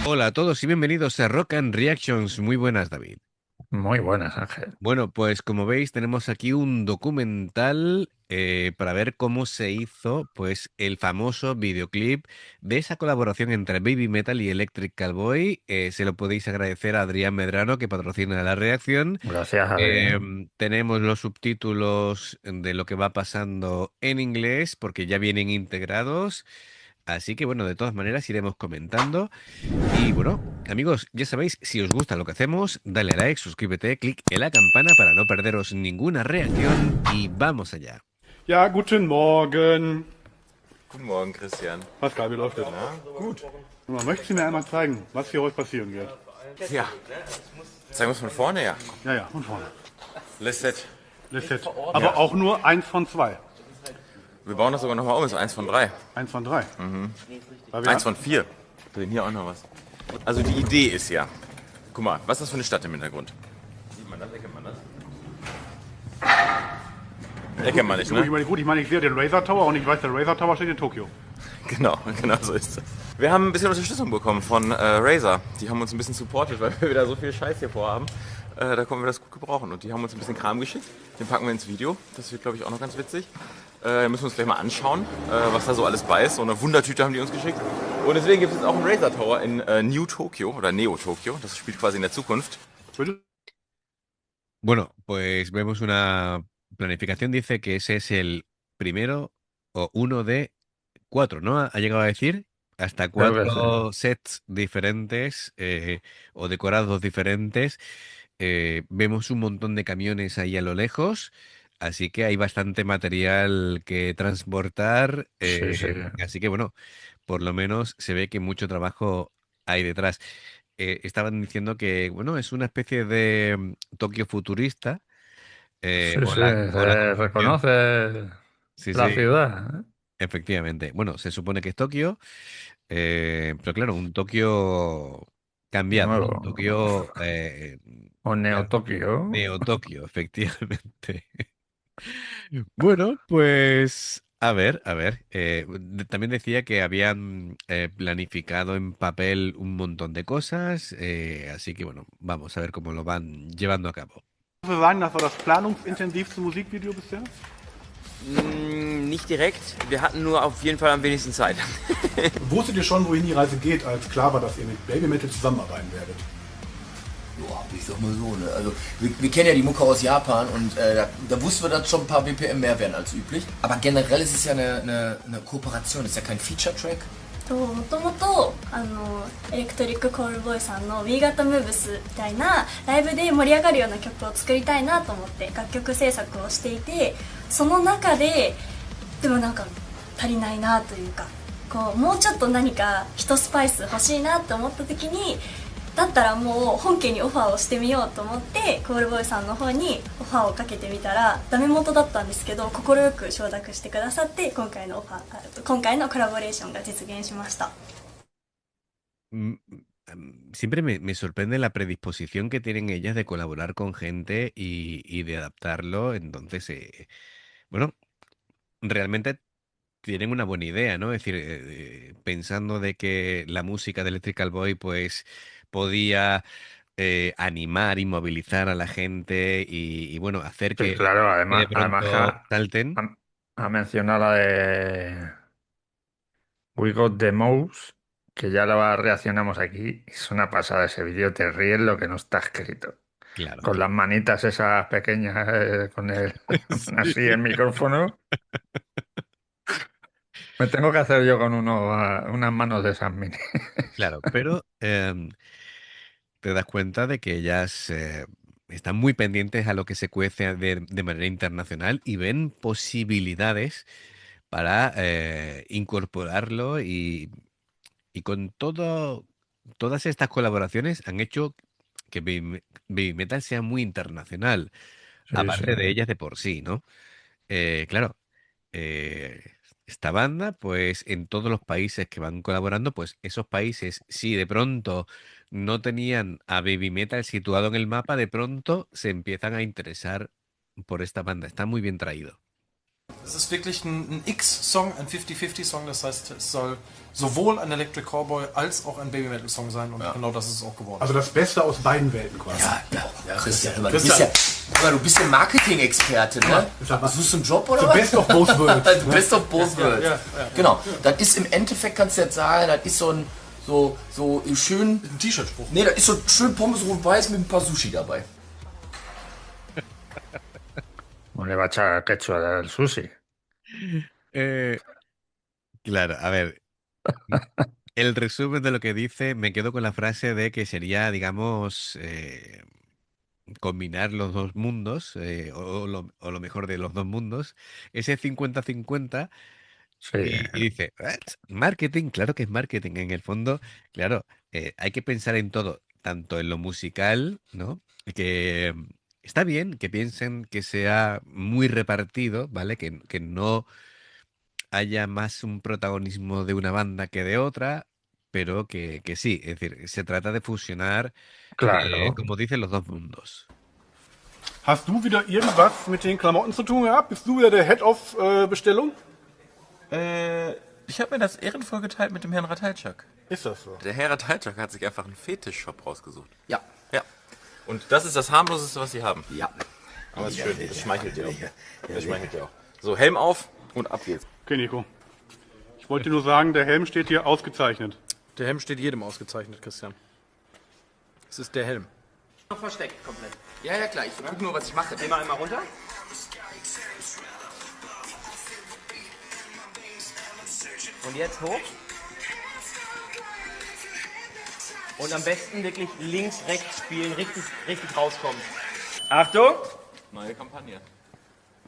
Hola a todos y bienvenidos a Rock and Reactions. Muy buenas, David. Muy buenas, Ángel. Bueno, pues como veis, tenemos aquí un documental para ver cómo se hizo pues el famoso videoclip de esa colaboración entre Baby Metal y Electric Callboy. Se lo podéis agradecer a Adrián Medrano, que patrocina la reacción. Gracias, Adrián. Tenemos los subtítulos de lo que va pasando en inglés, porque ya vienen integrados. Así que bueno, de todas maneras iremos comentando. Y bueno, amigos, ya sabéis, si os gusta lo que hacemos, dale a like, suscríbete, clic en la campana para no perderos ninguna reacción y vamos allá. Ja, guten Morgen. Guten Morgen, Christian. Pascal, wie läuft das? Na, gut. Möchtest du mir einmal zeigen, was hier heute passieren wird? Ja. Zeigen wir es von vorne, ja. Ja, ja, von vorne. Let's set. Das jetzt. Aber auch nur eins von zwei. Wir bauen das sogar nochmal um, ist eins von drei. Eins von drei. Weil wir Eins von vier. Wir sehen hier auch noch was. Also die Idee ist ja, guck mal, was ist das für eine Stadt im Hintergrund? Sieht man das? Erkennt man das? Erkennt man nicht, gut, ne? ich meine, ich sehe den Razer Tower und ich weiß, der Razer Tower steht in Tokio. Genau, genau so ist es. Wir haben ein bisschen Unterstützung bekommen von Razer. Die haben uns ein bisschen supportet, weil wir wieder so viel Scheiß hier vorhaben. Da können wir das gut gebrauchen. Und die haben uns ein bisschen Kram geschickt. Den packen wir ins Video. Das wird, glaube ich, auch noch ganz witzig. Müssen wir uns gleich mal anschauen, was da so alles bei ist. So eine Wundertüte haben die uns geschickt. Und deswegen gibt es jetzt auch einen Razer Tower in New Tokyo oder Neo Tokyo. Das spielt quasi in der Zukunft. Bitte? Bueno, pues vemos una planificación, dice que ese es el primero o uno de cuatro, ¿no? Ha llegado a decir hasta Creo que sí. cuatro sets diferentes o decorados diferentes. Vemos un montón de camiones ahí a lo lejos, así que hay bastante material que transportar. Sí, sí. Así que bueno, por lo menos se ve que mucho trabajo hay detrás. Estaban diciendo que, bueno, es una especie de Tokio futurista Sí, o sí. o la Se concepción. reconoce Sí, la sí, ciudad, ¿eh? efectivamente. Bueno, se supone que es Tokio, pero claro, un Tokio cambiado, ¿no? Un Nuevo. Tokio O Neo ya, Tokio. Neo-Tokio, efectivamente. Bueno, pues a ver. También decía que habían planificado en papel un montón de cosas, así que bueno, vamos a ver cómo lo van llevando a cabo. Kannst du sagen, das war das planungsintensivste Musikvideo bisher? Nicht direkt. Wir hatten nur auf jeden Fall am wenigsten Zeit. Wusstet ihr schon, wohin die Reise geht, als klar war, dass ihr mit Baby Metal zusammenarbeiten werdet? Ja, ich sag mal so, ne? Also wir kennen ja die Mucke aus Japan und da wussten wir, dass schon ein paar BPM mehr werden als üblich. Aber generell ist es ja eine Kooperation, das ist ja kein Feature-Track. もともとエレクトリックコールボーイさんの We Got Moves みたいなライブで盛り上がるような曲を作りたいなと思って楽曲制作をしていて、その中ででもなんか足りないなというか、こうもうちょっと何か一スパイス欲しいなと思った時に、だったらもう本家にオファーをしてみようと思ってコールボーイさんの方にオファーをかけてみたらダメ元だったんですけど、快く承諾してくださって今回のオファー、今回のコラボレーションが実現しました。Siempre me sorprende la predisposición que tienen ellas de colaborar con gente y de adaptarlo. Entonces, bueno, realmente tienen una buena idea, ¿no? Es decir, pensando de que la música de Electrical Boy, pues, podía animar y movilizar a la gente y, bueno, hacer Sí, que claro. de Además pronto salten. ha mencionado la de We Got the Mouse, que ya la reaccionamos aquí. Es una pasada ese vídeo. Te ríes lo que no está escrito. Claro, Con las claro. manitas esas pequeñas, con el así Sí, el micrófono. Me tengo que hacer yo con unas manos de esas mini. claro, pero te das cuenta de que ellas están muy pendientes a lo que se cuece de manera internacional y ven posibilidades para incorporarlo y con todas estas colaboraciones han hecho que Baby Metal sea muy internacional, Sí, sí. aparte de ellas de por sí, ¿no? Claro, eh, esta banda, pues en todos los países que van colaborando, pues esos países, si de pronto no tenían a Baby Metal situado en el mapa, de pronto se empiezan a interesar por esta banda. Está muy bien traído. Es ist wirklich ein X-Song, ein 50-50-Song. Das heißt, es soll sowohl ein Electric Cowboy als auch ein Baby Metal Song sein. Und genau das ist es auch geworden. Also das Beste aus beiden Welten quasi. Ja, Christian, du bist ja Marketing-Experte, ne? Suchst du einen Job oder The was? best of both worlds. The best of both worlds. Genau. Das ist im Endeffekt, kannst du jetzt sagen, das ist so schön. Ein T-Shirt-Spruch. Nee, da ist so schön Pommes rot-weiß mit ein paar Sushi dabei. ¿Cómo le va a echar ketchup al sushi? Eh, claro, a ver, el resumen de lo que dice, me quedo con la frase de que sería, digamos, combinar los dos mundos, o lo mejor de los dos mundos, ese 50-50, Sí, y dice, "What? Marketing, claro que es marketing. En el fondo, claro, hay que pensar en todo, tanto en lo musical, ¿no? Que está bien que piensen que sea muy repartido, ¿vale? Que no haya más un protagonismo de una banda que de otra, pero que sí, es decir, se trata de fusionar, claro. como dicen, los dos mundos. Hast du wieder irgendwas mit den Klamotten zu tun gehabt? Bist du wieder der Head of Bestellung? Ich habe mir das ehrenvoll geteilt mit dem Herrn Ratajczak. Ist das so? Der Herr Ratajczak hat sich einfach einen Fetischshop rausgesucht. Ja. Ja. Und das ist das harmloseste, was sie haben. Ja. Aber ist schön, das schmeichelt dir auch. Das schmeichelt dir auch. So, Helm auf und ab geht's. Okay, Nico. Ich wollte dir nur sagen, der Helm steht hier ausgezeichnet. Der Helm steht jedem ausgezeichnet, Christian. Es ist der Helm. Noch versteckt komplett. Ja, klar. Ich guck nur, was ich mache. Geh mal einmal runter. Und jetzt hoch. Und am besten wirklich links, rechts spielen, richtig rauskommen. Achtung! Neue Kampagne.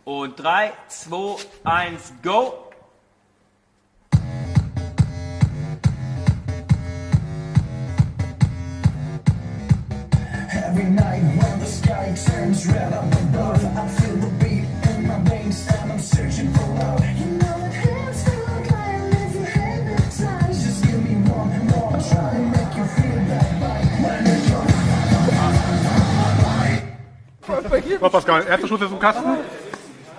Und 3, 2, 1, go! Every night when the sky turns red up above, I feel the beat in my veins and I'm searching for love. You know that hands feel like I am if you hypnotize. Just give me one more try to make you feel that vibe. When you're So, Pascal, erster Schuss ist im Kasten.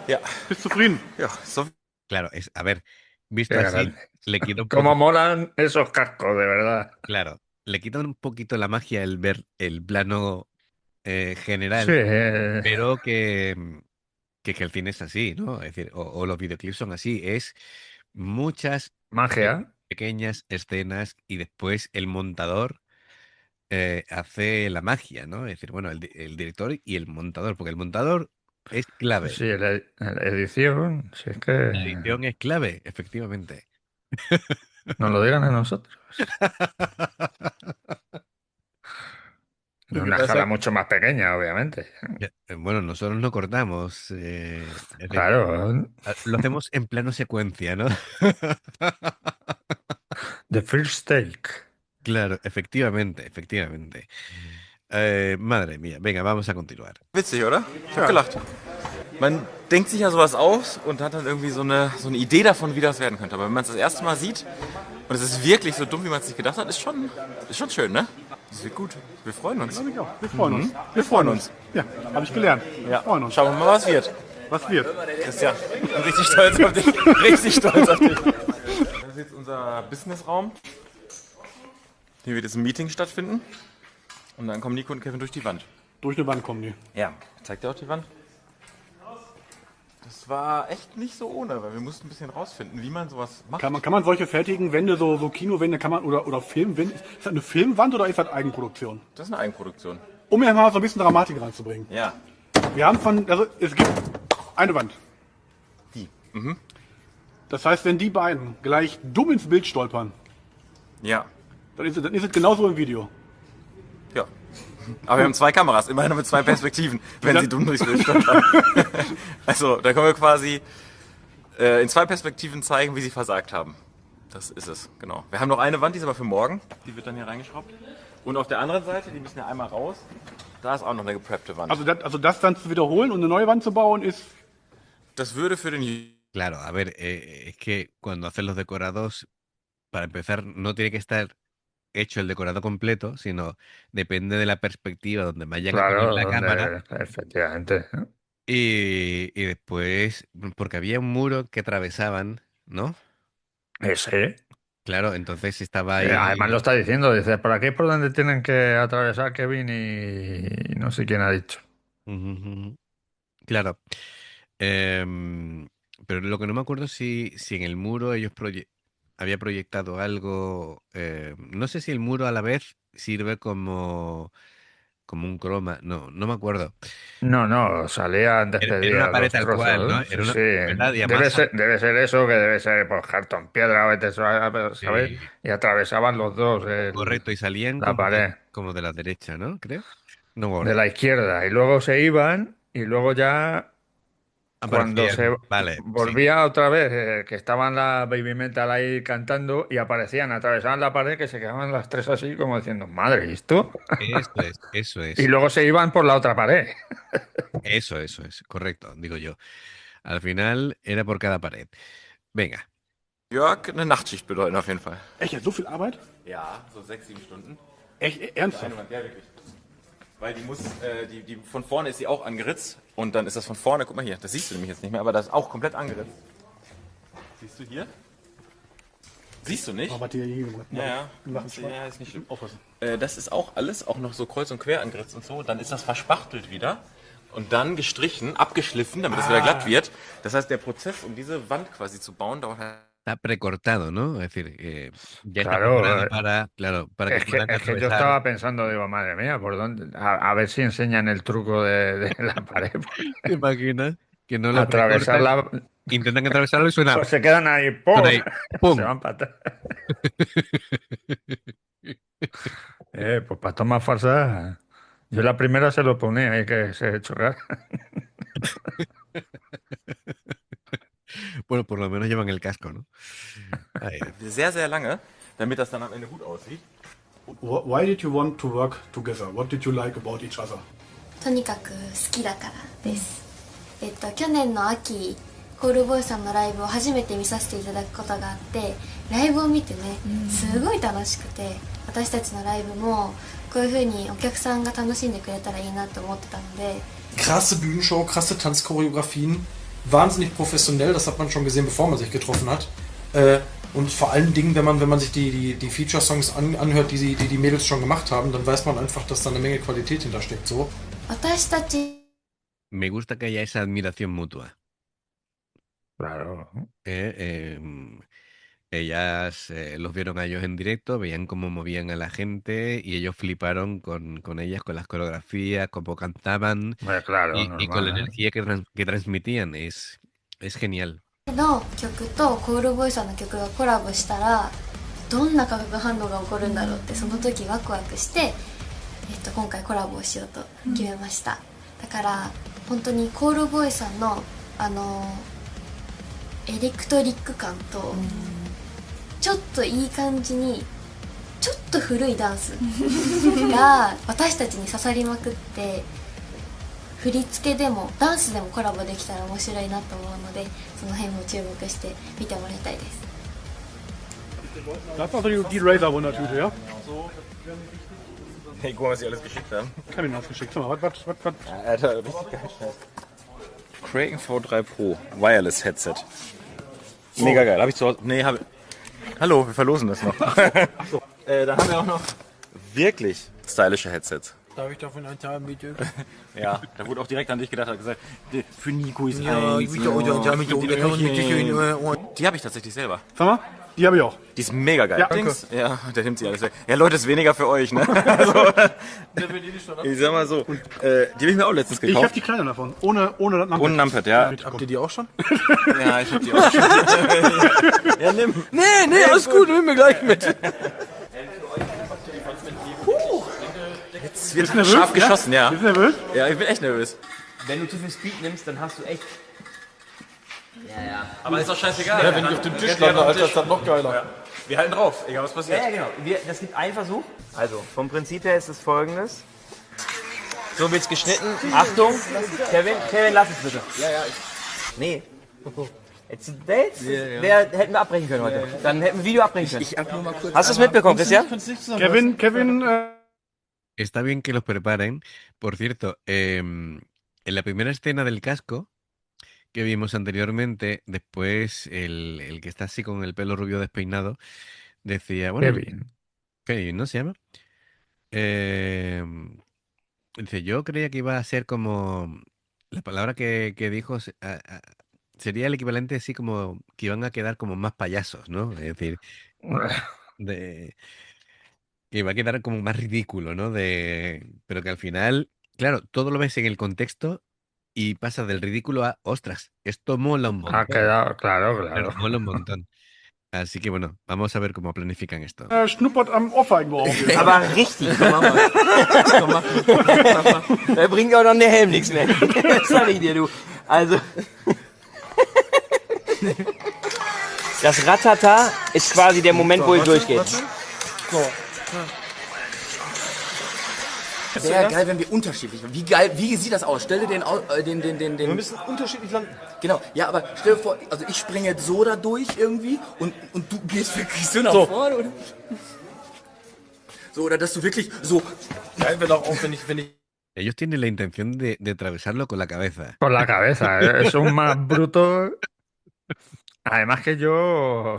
Ja. Bist zufrieden? Ja, so. Claro, a ver, visto Qué así, grande. le quita un Cómo poco, molan esos cascos, de verdad. claro, le quita un poquito la magia el ver el plano general, Sí, pero que el cine es así, ¿no? Es decir, o los videoclips son así, es muchas magia. pequeñas escenas y después el montador hace la magia, ¿no? Es decir, bueno, el director y el montador, porque el montador es clave. Sí, la edición, si es La que edición es clave, efectivamente. nos lo digan a nosotros. En Lo que una pasa- escala mucho más pequeña, obviamente. Bueno, nosotros no cortamos. Es decir, Claro, lo hacemos en plano secuencia, ¿no? the first take. Claro, efectivamente. Madre mía, venga, vamos a continuar. Witzig, oder? Ich hab gelacht. Man denkt sich ja sowas aus und hat dann irgendwie so eine Idee davon, wie das werden könnte. Aber wenn man es das erste Mal sieht und es ist wirklich so dumm, wie man es sich gedacht hat, ist schon schön, ne? Das wird gut. Wir freuen uns. Ja, wir freuen uns. Wir freuen uns. Ja, habe ich gelernt. Wir freuen uns. Schauen wir mal, was wird. Was wird? Christian, ich bin richtig stolz auf dich. Richtig stolz auf dich. Das ist jetzt unser Businessraum. Hier wird jetzt ein Meeting stattfinden. Und dann kommen Nico und Kevin durch die Wand. Durch eine Wand kommen die. Ja. Zeigt dir auch die Wand? Das war echt nicht so ohne, weil wir mussten ein bisschen rausfinden, wie man sowas macht. Kann man solche fertigen Wände, so Kinowände, kann man, oder Filmwände, ist das eine Filmwand oder ist das Eigenproduktion? Das ist eine Eigenproduktion. Um hier mal so ein bisschen Dramatik reinzubringen. Ja. Wir haben also es gibt eine Wand. Die. Das heißt, wenn die beiden gleich dumm ins Bild stolpern, Ja. dann ist es genauso im Video. Ja. Aber wir haben zwei Kameras, immerhin mit zwei Perspektiven, wenn sie dumm durchs Bild stolpern. Also, da können wir quasi in zwei Perspektiven zeigen, wie sie versagt haben. Das ist es, genau. Wir haben noch eine Wand, die ist aber für morgen. Die wird dann hier reingeschraubt. Und auf der anderen Seite, die müssen ja einmal raus, da ist auch noch eine gepreppte Wand. Also das dann zu wiederholen und eine neue Wand zu bauen, ist Das würde für den Claro, a ver, es que cuando hacen los decorados, para empezar, no tiene que estar hecho el decorado completo, sino depende de la perspectiva donde vayan a poner Claro, la cámara. efectivamente. Y después, porque había un muro que atravesaban, ¿no? Ese. Claro, entonces estaba Además lo ahí. está diciendo, dice, por aquí es por donde tienen que atravesar Kevin y no sé quién ha dicho. Ujú, ujú. Claro. Em, pero lo que no me acuerdo si en el muro ellos había proyectado algo. No sé si el muro a la vez sirve como un croma. No, no me acuerdo. No, no, salían Era una despedidas pared los tal cual, ¿no? trozos. Sí, Era una, sí. ¿verdad? Y además, Debe ser eso, que debe ser por cartón piedra, vete a saber. sí, Y atravesaban los dos correcto, y salían la como pared como de la derecha, ¿no? Creo. No me de acuerdo. la izquierda. Y luego se iban y luego ya cuando se Aparecían, vale, sí. volvía otra vez, que estaban las Baby Metal ahí cantando y aparecían, atravesaban la pared que se quedaban las tres así como diciendo, madre, ¿y esto? Eso es, eso Y es. luego se iban por la otra pared. Eso es, correcto, digo yo. Al final era por cada pared. Venga. Jörg, eine Nachtschicht bedeuten auf jeden Fall. Echt, jetzt so viel Arbeit? Ja, so 6, 7 Stunden. Echt, ernsthaft? Ja, wirklich. Weil die muss, die von vorne ist sie auch angeritzt und dann ist das von vorne, guck mal hier, das siehst du nämlich jetzt nicht mehr, aber das ist auch komplett angeritzt. Siehst du hier? Siehst du nicht? Aber die hier gemacht. Ja, ja. Machen Spaß. Ja, ist nicht schlimm. Aufpassen. Das ist auch alles, auch noch so kreuz und quer angeritzt und so. Dann ist das verspachtelt wieder und dann gestrichen, abgeschliffen, damit es wieder glatt wird. Das heißt, der Prozess, um diese Wand quasi zu bauen, dauert halt. Está precortado, ¿no? Es decir, ya está Claro, preparado claro, para que puedan es que yo atravesar. estaba pensando, digo, madre mía, ¿por dónde? A ver si enseñan el truco de la pared. ¿Te imaginas? Que no lo precortan, Atravesarla, intentan atravesarlo y suena, pues se quedan ahí, ¡pum! suena ahí, Se ¡pum! van para atrás. Pues para tomar falsas, yo la primera se lo ponía, hay que se chorrar. Bueno, por lo menos llevan el casco, ¿no? Ay, Sehr, sehr lange, damit das dann am Ende gut aussieht. Why did you want to work together? What did you like about each other? とにかく好きだからです、去年の秋コールボーイさんのライブを初めて見させていただくことがあって、ライブを見てねすごい楽しくて、私たちのライブもこういう風にお客さんが楽しんでくれたらいいなと思ってたので。 Krasse Bühnenshow, krasse Tanzchoreografien, wahnsinnig professionell, das hat man schon gesehen, bevor man sich getroffen hat. Und vor allen Dingen, wenn man sich die Feature-Songs anhört, die Mädels schon gemacht haben, dann weiß man einfach, dass da eine Menge Qualität hintersteckt. So. 私たち me gusta que haya esa admiración mutua. Claro. Ellas los vieron a ellos en directo, veían cómo movían a la gente y ellos fliparon con ellas, con las coreografías, cómo cantaban Claro, y con la normal, ¿eh? energía que transmitían. Es genial. の曲とコールボーイさんの曲がコラボしたらどんな化学反応が起こるんだろうってその時ワクワクして、今回コラボをしようと決めました、だから本当にコールボーイさんのエレクトリック感と、ちょっといい感じにちょっと古いダンスが私たちに刺さりまくって、振り付けでもダンスでもコラボできたら面白いなと思うので、その辺も注目して見てもらいたいです。 Das war so die Razer-Wundertüte, ja? Hey, guck mal, was sie alles geschickt haben. Kevin hat's geschickt. Sag mal, was? Alter, richtig geil. Kraken V3 Pro Wireless Headset. Mega geil. Hab ich zu Hause. Nee, Hallo, wir verlosen das noch. Dann haben wir auch noch wirklich stylische Headsets. Darf ich davon einen Teil bitte? Ja, da wurde auch direkt an dich gedacht, hat gesagt, für Nico ist Ja, eins. bitte, Die habe ich tatsächlich selber. Sag mal, die habe ich auch. Die ist mega geil. Ja, danke. Ja, der nimmt sie alles weg. Ja, Leute, ist weniger für euch, ne? Also, ich sag mal so, die habe ich mir auch letztens Ich gekauft. habe die kleine davon, ohne das Numpad. Ohne Numpad, ja. Habt ihr die auch schon? Ja, ich hab die auch schon. Ja, nimm. Nee, alles gut, nimm mir gleich mit. Jetzt wird nervös, scharf ja? geschossen, ja. Bist du nervös? Ja, ich bin echt nervös. Wenn du zu viel Speed nimmst, dann hast du echt... Ja. Aber ist doch scheißegal. Ja, wenn die auf dem Tisch landen, Alter, ist das noch geiler. Ja. Wir halten drauf, egal was passiert. Ja, genau. Das gibt einen Versuch. Also, vom Prinzip her ist es folgendes. So wird's geschnitten. Achtung, Kevin, lass es bitte. Ja. Nee. Jetzt, hätten wir abbrechen können heute. Dann hätten wir Video abbrechen können. Hast du es mitbekommen, Christian? Kevin, Está bien que los preparen. Por cierto, en la primera escena del casco que vimos anteriormente, después el que está así con el pelo rubio despeinado decía, bueno, Kevin. Kevin, ¿no se llama? Eh, Dice, yo creía que iba a ser como la palabra que dijo sería el equivalente así como que iban a quedar como más payasos, ¿no? Es decir, de, que iba a quedar como más ridículo, ¿no? Pero que al final, claro, todo lo ves en el contexto y pasa del ridículo a, ostras, esto mola un Ha montón. quedado, claro, Claro, claro. mola un montón. Así que bueno, vamos a ver cómo planifican esto. Schnuppert am Ohrfeigenbaum. Aber richtig, komm, mach mal. Komm, mach mal. Da bringt auch noch der Helm nichts mehr. Das sag ich dir, du. Also. Das Ratata ist quasi der Moment, wo ihr durchgeht. So. Wäre geil, wenn wir unterschiedlich. Wie sieht das aus? Stell dir Wir müssen unterschiedlich landen. Genau, ja, aber stell dir vor, also ich springe jetzt so da durch irgendwie und du gehst wirklich so nach vorne, oder? So, oder dass du wirklich so. Geil wäre doch auch, wenn ich Ellos tienen la intención de atravesarlo con la cabeza. Con la cabeza, ¿eh? Son más brutos. Además que yo.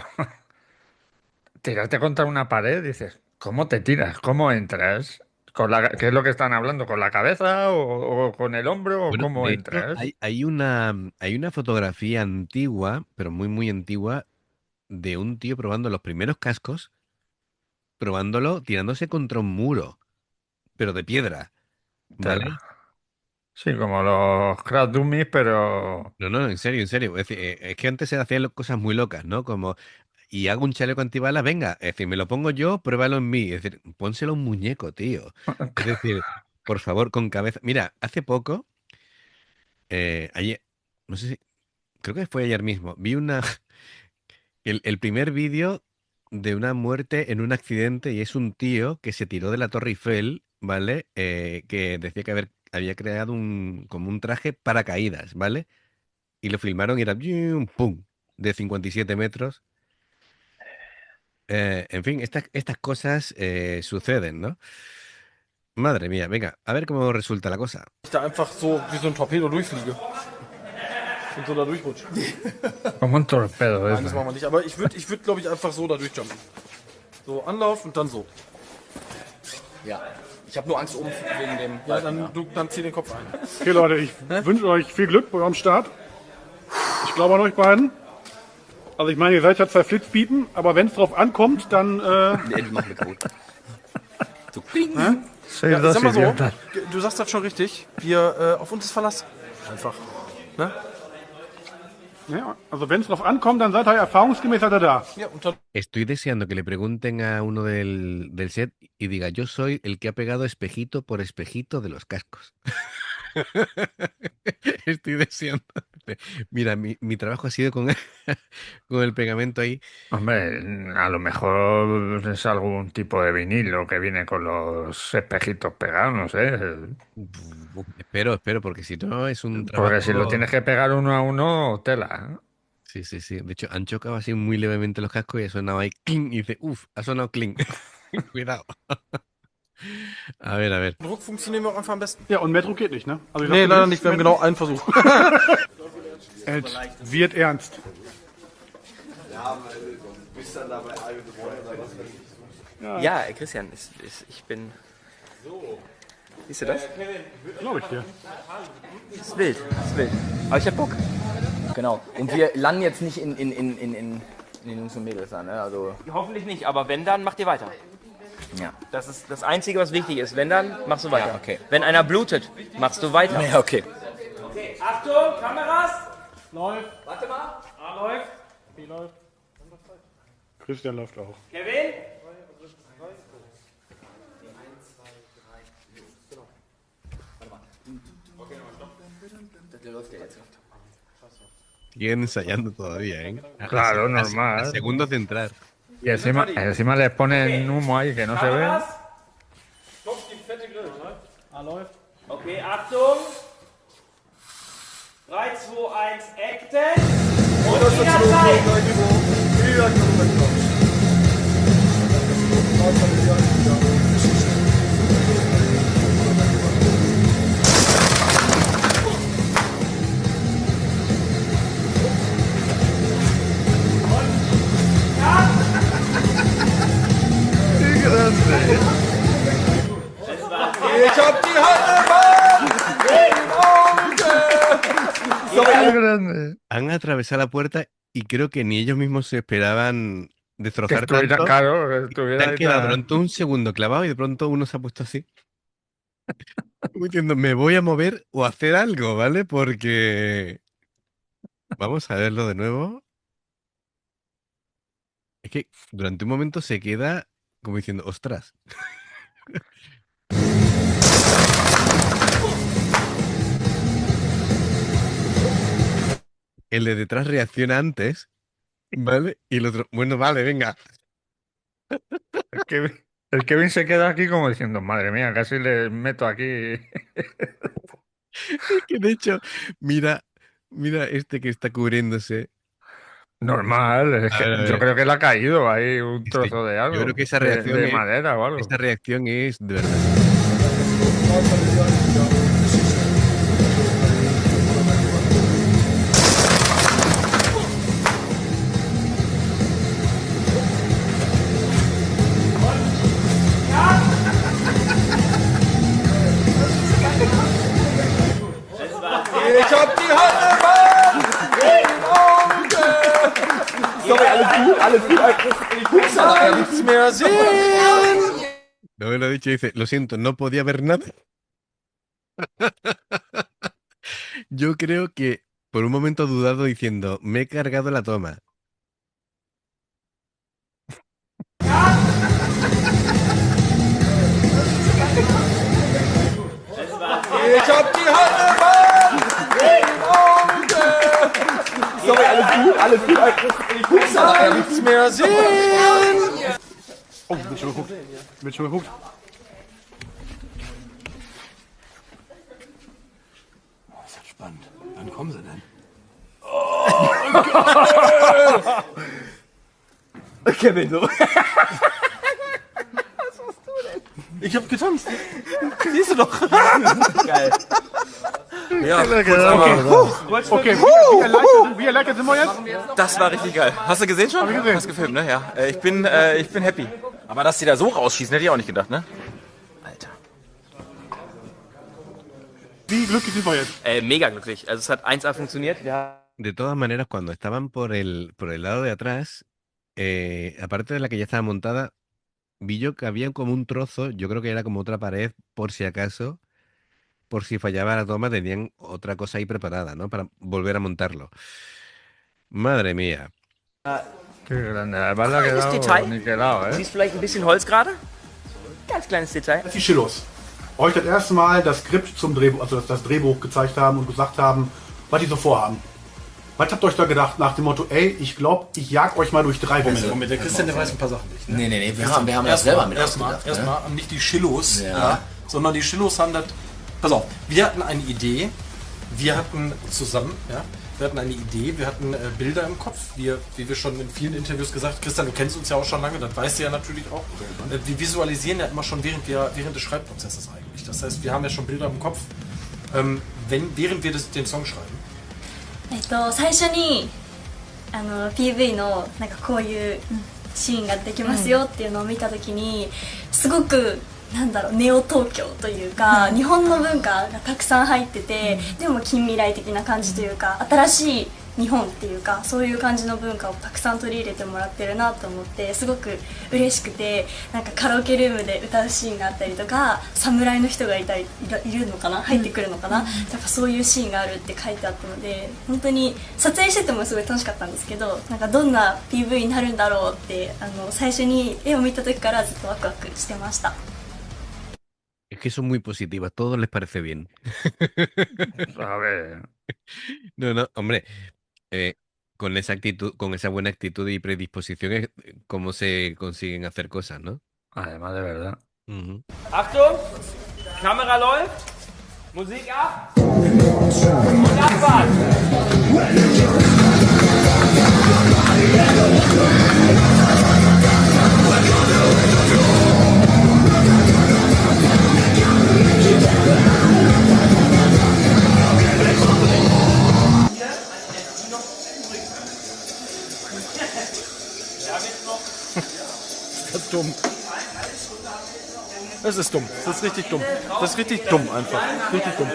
Tirarte contra una pared, dices, ¿cómo te tiras? ¿Cómo entras? ¿Qué es lo que están hablando? ¿Con la cabeza o con el hombro? ¿O Bueno, cómo de hecho, entras? hay una fotografía antigua, pero muy, muy antigua, de un tío probando los primeros cascos, probándolo tirándose contra un muro, pero de piedra, ¿vale? Tela. Sí, como los Crash Dummies, pero. No, no, en serio, en serio. Es decir, es que antes se hacían cosas muy locas, ¿no? Como, y hago un chaleco antibalas, venga, es decir, me lo pongo yo, pruébalo en mí. Es decir, pónselo a un muñeco, tío. Es decir, por favor, con cabeza. Mira, hace poco, ayer, no sé si, creo que fue ayer mismo, vi el primer vídeo de una muerte en un accidente y es un tío que se tiró de la Torre Eiffel, ¿vale? Que decía que había creado como un traje paracaídas, ¿vale? Y lo filmaron y era ¡pum! De 57 metros. En fin, estas cosas suceden, ¿no? Madre mía, venga, a ver cómo resulta la cosa. da einfach so wie so ein Torpedo durchfliege. Und so da durchrutsche. Como un torpedo. Nein, das Eso. machen wir nicht. Aber ich würd glaube ich, einfach so da durchjumpen. So, Anlauf und dann so. Ja. Ich habe nur Angst oben wegen dem. Ja, dann zieh den Kopf ein. Okay, Leute, ich wünsche euch viel Glück bei eurem Start. Ich glaube an euch beiden. Also ich meine, ihr seid ja zwei Flitzpiepen, aber wenn es drauf ankommt, dann... Nee, die machen wir kaputt. So kling. Sois Ja, dos sag mal so, idiotas. du sagst das schon richtig. Wir, auf uns ist Verlass. Einfach. Ne? Ja, also wenn es drauf ankommt, dann seid ihr erfahrungsgemäß seid ihr da. Ja, und dann Estoy deseando que le pregunten a uno del set y diga, yo soy el que ha pegado espejito por espejito de los cascos. Estoy deseando. Mira, mi trabajo ha sido con, con el pegamento ahí. Hombre, a lo mejor es algún tipo de vinilo que viene con los espejitos pegados, no sé. Espero, porque si no es un trabajo... Porque si lo tienes que pegar uno a uno, tela. ¿eh? Sí, sí, sí. De hecho, han chocado así muy levemente los cascos y ha sonado ahí cling. Y dice, uff, ha sonado cling. Cuidado. A ver, a ver. Druck funktionieren wir auch einfach am besten. Ja, und mehr Druck geht nicht, ne? Also ich Nee, sag dir, leider das- nicht. Wir haben genau einen Versuch. Es wird ernst. Ja, Christian, ich bin. Siehst du das? Glaube ich dir. Ist wild, ist wild. Aber ich hab Bock. Genau. Und wir landen jetzt nicht in den Jungs und Mädels an, ne? Also, Hoffentlich nicht, aber wenn dann, macht ihr weiter. ja. Das ist das Einzige, was wichtig ist. Wenn dann, machst du weiter. Ja, okay. Wenn einer blutet, machst du weiter. Ja, okay. Okay, Achtung, Kameras! Läuft. Warte mal. Läuft. Wie läuft? Christian läuft auch. Kevin? Der läuft ja jetzt. Siguen ensayando todavía, ¿eh? Claro, A normal. segundos de entrar. Y encima les ponen humo ahí que no se ve. Kameras? Kopf, die fette Grille, ne? Ah, läuft. Okay, Achtung. 3, 2, 1, Acten. Und wieder Zeit. hab die Halle, grande. Han atravesado la puerta y creo que ni ellos mismos se esperaban Que destrozar estuviera, tanto. claro, que Se estuviera han ahí quedado tan- durante un segundo clavado y de pronto uno se ha puesto así. Como diciendo, me voy a mover o hacer algo, ¿vale? Porque... Vamos a verlo de nuevo. Es que durante un momento se queda como diciendo, ostras. El de detrás reacciona antes, ¿vale? Y el otro, bueno, vale, venga. El Kevin, el Kevin se queda aquí como diciendo, madre mía, casi le meto aquí. Es que de hecho, mira, mira este que está cubriéndose. Normal, es A que ver, a yo ver. creo que le ha caído ahí un Sí, trozo de yo algo, creo que esa de reacción es, madera o algo. esta reacción es de verdad. ich hab die Halle, Sorry, alles gut. Ich kann nichts mehr sehen. No me lo ha dicho, dice, lo siento, no podía ver nada. Yo creo que por un momento ha dudado diciendo, me he cargado la toma. Ich hab die Halle, Sorry, alles gut. Ich kann nichts mehr sehen. Oh, wird schon geguckt. Wird schon geguckt. Das ist spannend. Wann kommen sie denn? Kevin, so. Ich hab getanzt. Siehst du doch. Geil. Ja, Okay, wie erleichtert sind wir jetzt? das war richtig geil. Hast du gesehen schon? Hab ich gesehen. Hast gefilmt, ne? Ja. Ich bin happy. Aber dass die da so rausschießen, hätte ich auch nicht gedacht, ne? Alter. Wie glücklich sind wir jetzt? Mega glücklich. Also es hat 1A funktioniert. Ja. De todas maneras, cuando estaban por el lado de atrás, aparte de la que ya estaba montada, vi yo que había como un trozo, yo creo que era como otra pared, por si acaso, por si fallaba la toma, tenían otra cosa ahí preparada, ¿no? Para volver a montarlo. Madre mía. Qué grande, además le ha Kleines quedado Detail. niquelado, ¿eh? Siehst vielleicht ein bisschen Holz gerade? Ganz kleines Detail. Die Schillos. Euch das erste Mal das Skript zum Drehbuch, also das Drehbuch gezeigt haben und gesagt haben, was die so vorhaben. Was habt ihr euch da gedacht nach dem Motto, ey, ich glaube, ich jag euch mal durch 3 Wände? Moment, der Christian, der weiß ein paar Sachen nicht. Ne? Nee, wir haben das selber mit Erstmal ausgedacht. Ne? haben nicht die Schillos, Ja. sondern die Schillos haben das. Pass auf, wir hatten eine Idee, wir hatten zusammen, wir hatten eine Idee, wir hatten Bilder im Kopf, wie wir schon in vielen Interviews gesagt, Christian, du kennst uns ja auch schon lange, das weißt du ja natürlich auch. Wir visualisieren ja immer schon während des Schreibprozesses eigentlich. Das heißt, wir haben ja schon Bilder im Kopf, während wir den Song schreiben. 最初にPV のなんかこういうシーンができますよっていうのを見た時にすごくなんだろうネオ東京というか日本の文化がたくさん入っててでも近未来的な感じというか新しい日本っていうかそういう感じの文化をたくさん取り入れてもらってるなと思ってすごく嬉しくてなんかカラオケルームで歌うシーンがあったりとか侍の人がいるのかな入ってくるのかな、やっぱそういうシーンがあるって書いてあったので本当に撮影しててもすごい楽しかったんですけどなんかどんな PV になるんだろうって最初に絵を見た時からずっとワクワクしてました。 Es que son muy positivas, todo les parece bien. A ver. No, no, hombre, con esa actitud, con esa buena actitud y predisposición es cómo se consiguen hacer cosas, ¿no? Además, de verdad. Ujú. Achtung, Kamera läuft, Musik ab und Abfahrt. Das ist dumm. Es ist dumm. Das ist richtig dumm. Das ist richtig dumm einfach. Richtig dumm.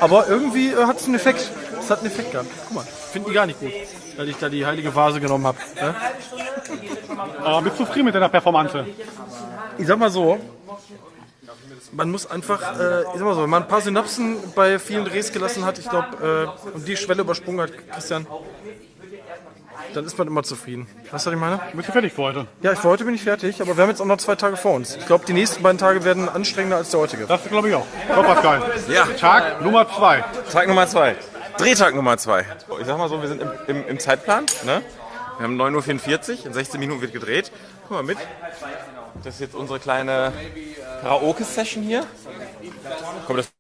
Aber irgendwie hat es einen Effekt. Es hat einen Effekt gehabt. Guck mal, finden die gar nicht gut, weil ich da die heilige Vase genommen habe. Ne? Aber bist du zufrieden mit deiner Performance? Ich sag mal so, man muss einfach, ich sag mal so, wenn man ein paar Synapsen bei vielen Drehs gelassen hat, ich glaube, und die Schwelle übersprungen hat, Christian, dann ist man immer zufrieden. Weißt du, was ich meine? Bist du fertig für heute? Ja, für heute bin ich fertig, aber wir haben jetzt auch noch 2 Tage vor uns. Ich glaube, die nächsten beiden Tage werden anstrengender als der heutige. Das glaube ich auch. So, Pascal. Ja. Tag Nummer 2. Tag Nummer 2. Drehtag Nummer 2. Ich sag mal so, wir sind im Zeitplan. Ne? Wir haben 9:44 Uhr, in 16 Minuten wird gedreht. Guck mal mit. Das ist jetzt unsere kleine Karaoke-Session hier. Komm, das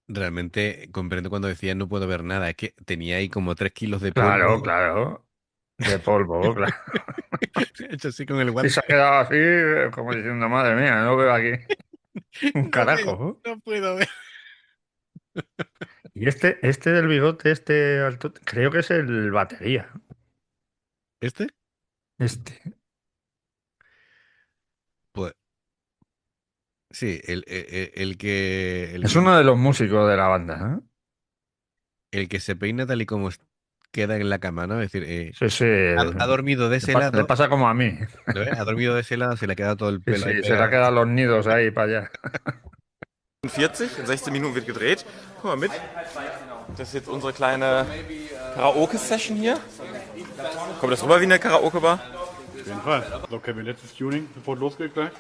Realmente comprendo cuando decía no puedo ver nada. Es que tenía ahí como 3 kilos de polvo. Claro, claro. De polvo, claro. Hecho así con el Y guante. se ha quedado así, como diciendo, madre mía, no veo aquí un carajo. No puedo ver. Y este del bigote, este alto, creo que es el batería. ¿Este? Este. Pues sí, el que Es uno de los músicos de la banda, el que se peina tal y como queda en la cama, ¿no? Es decir, Sí, sí. ha dormido de ese Le lado, pasa como a mí. ¿lo ves? Ha dormido de ese lado, se le ha quedado todo el Sí, pelo ahí sí, se le pegado. han quedado los nidos ahí para allá. 40, in 16 Minuten wird gedreht. Guck mal mit. Das ist jetzt unsere kleine Karaoke-Session hier. Kommt das rüber wie eine Karaoke-Bar? Auf jeden Fall. So, Kevin, letztes Tuning, bevor es losgeht gleich.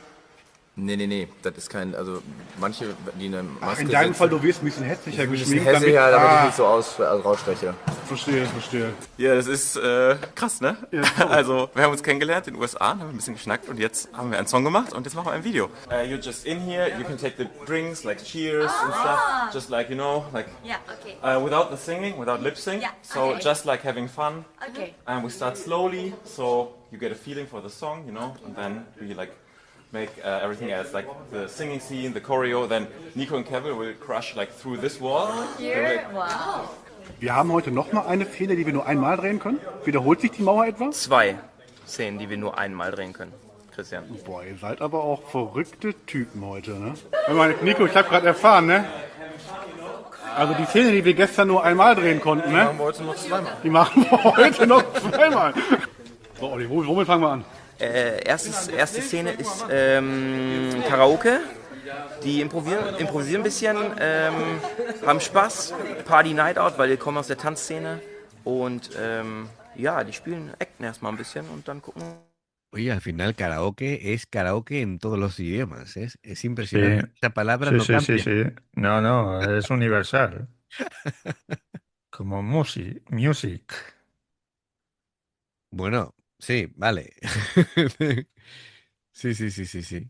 Nee, das ist kein, also manche, die eine Maske In deinem setzen, Fall, du wirst ein bisschen hässlicher ein bisschen geschminkt. hässlicher, damit ich Ah, nicht so raussteche. verstehe. Ja, das ist krass, ne? Also, wir haben uns kennengelernt in den USA, haben ein bisschen geschnackt und jetzt haben wir einen Song gemacht und jetzt machen wir ein Video. You're just in here, you can take the drinks, like cheers and stuff, just like, you know, like, Yeah, okay. without the singing, without lip sync, Yeah, so okay. just like having fun. Okay. And we start slowly, so you get a feeling for the song, you know, and then we like make everything else, like the singing scene, the choreo, then Nico and Kevin will crush like through this wall. Here? Wow. Wir haben heute nochmal eine Szene, die wir nur einmal drehen können. Wiederholt sich die Mauer etwa? 2 Szenen, die wir nur einmal drehen können. Christian. Boah, ihr seid aber auch verrückte Typen heute, ne? Hör mal, Nico, ich habe gerade erfahren, ne? Also die Szene, die wir gestern nur einmal drehen konnten, ne? Machen wir heute noch 2 Mal. Die machen wir heute noch 2 Mal. So, Olli, womit fangen wir an? Erste Szene ist Karaoke. Die improvisieren ein bisschen, haben Spaß, Party Night Out, weil die kommen aus der Tanzszene. Und ja, die spielen, acten erstmal ein bisschen und dann gucken. Oye, al final karaoke es karaoke en todos los idiomas. Es impresionante. Sí. Esa palabra Sí, no sí, cambia. sí, sí. No, es universal. Como music. Bueno, sí, vale. Sí.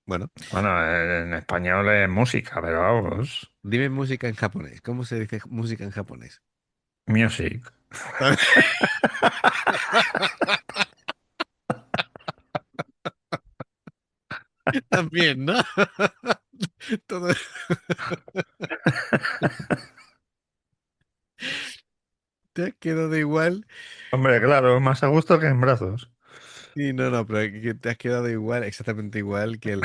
Bueno, Bueno, en español es música, pero vamos. dime música en japonés. ¿Cómo se dice música en japonés? Music. También, ¿no? Todo... ¿Te has quedado igual? Hombre, claro, más a gusto que en brazos. Sí, no, pero que te has quedado igual, exactamente igual que el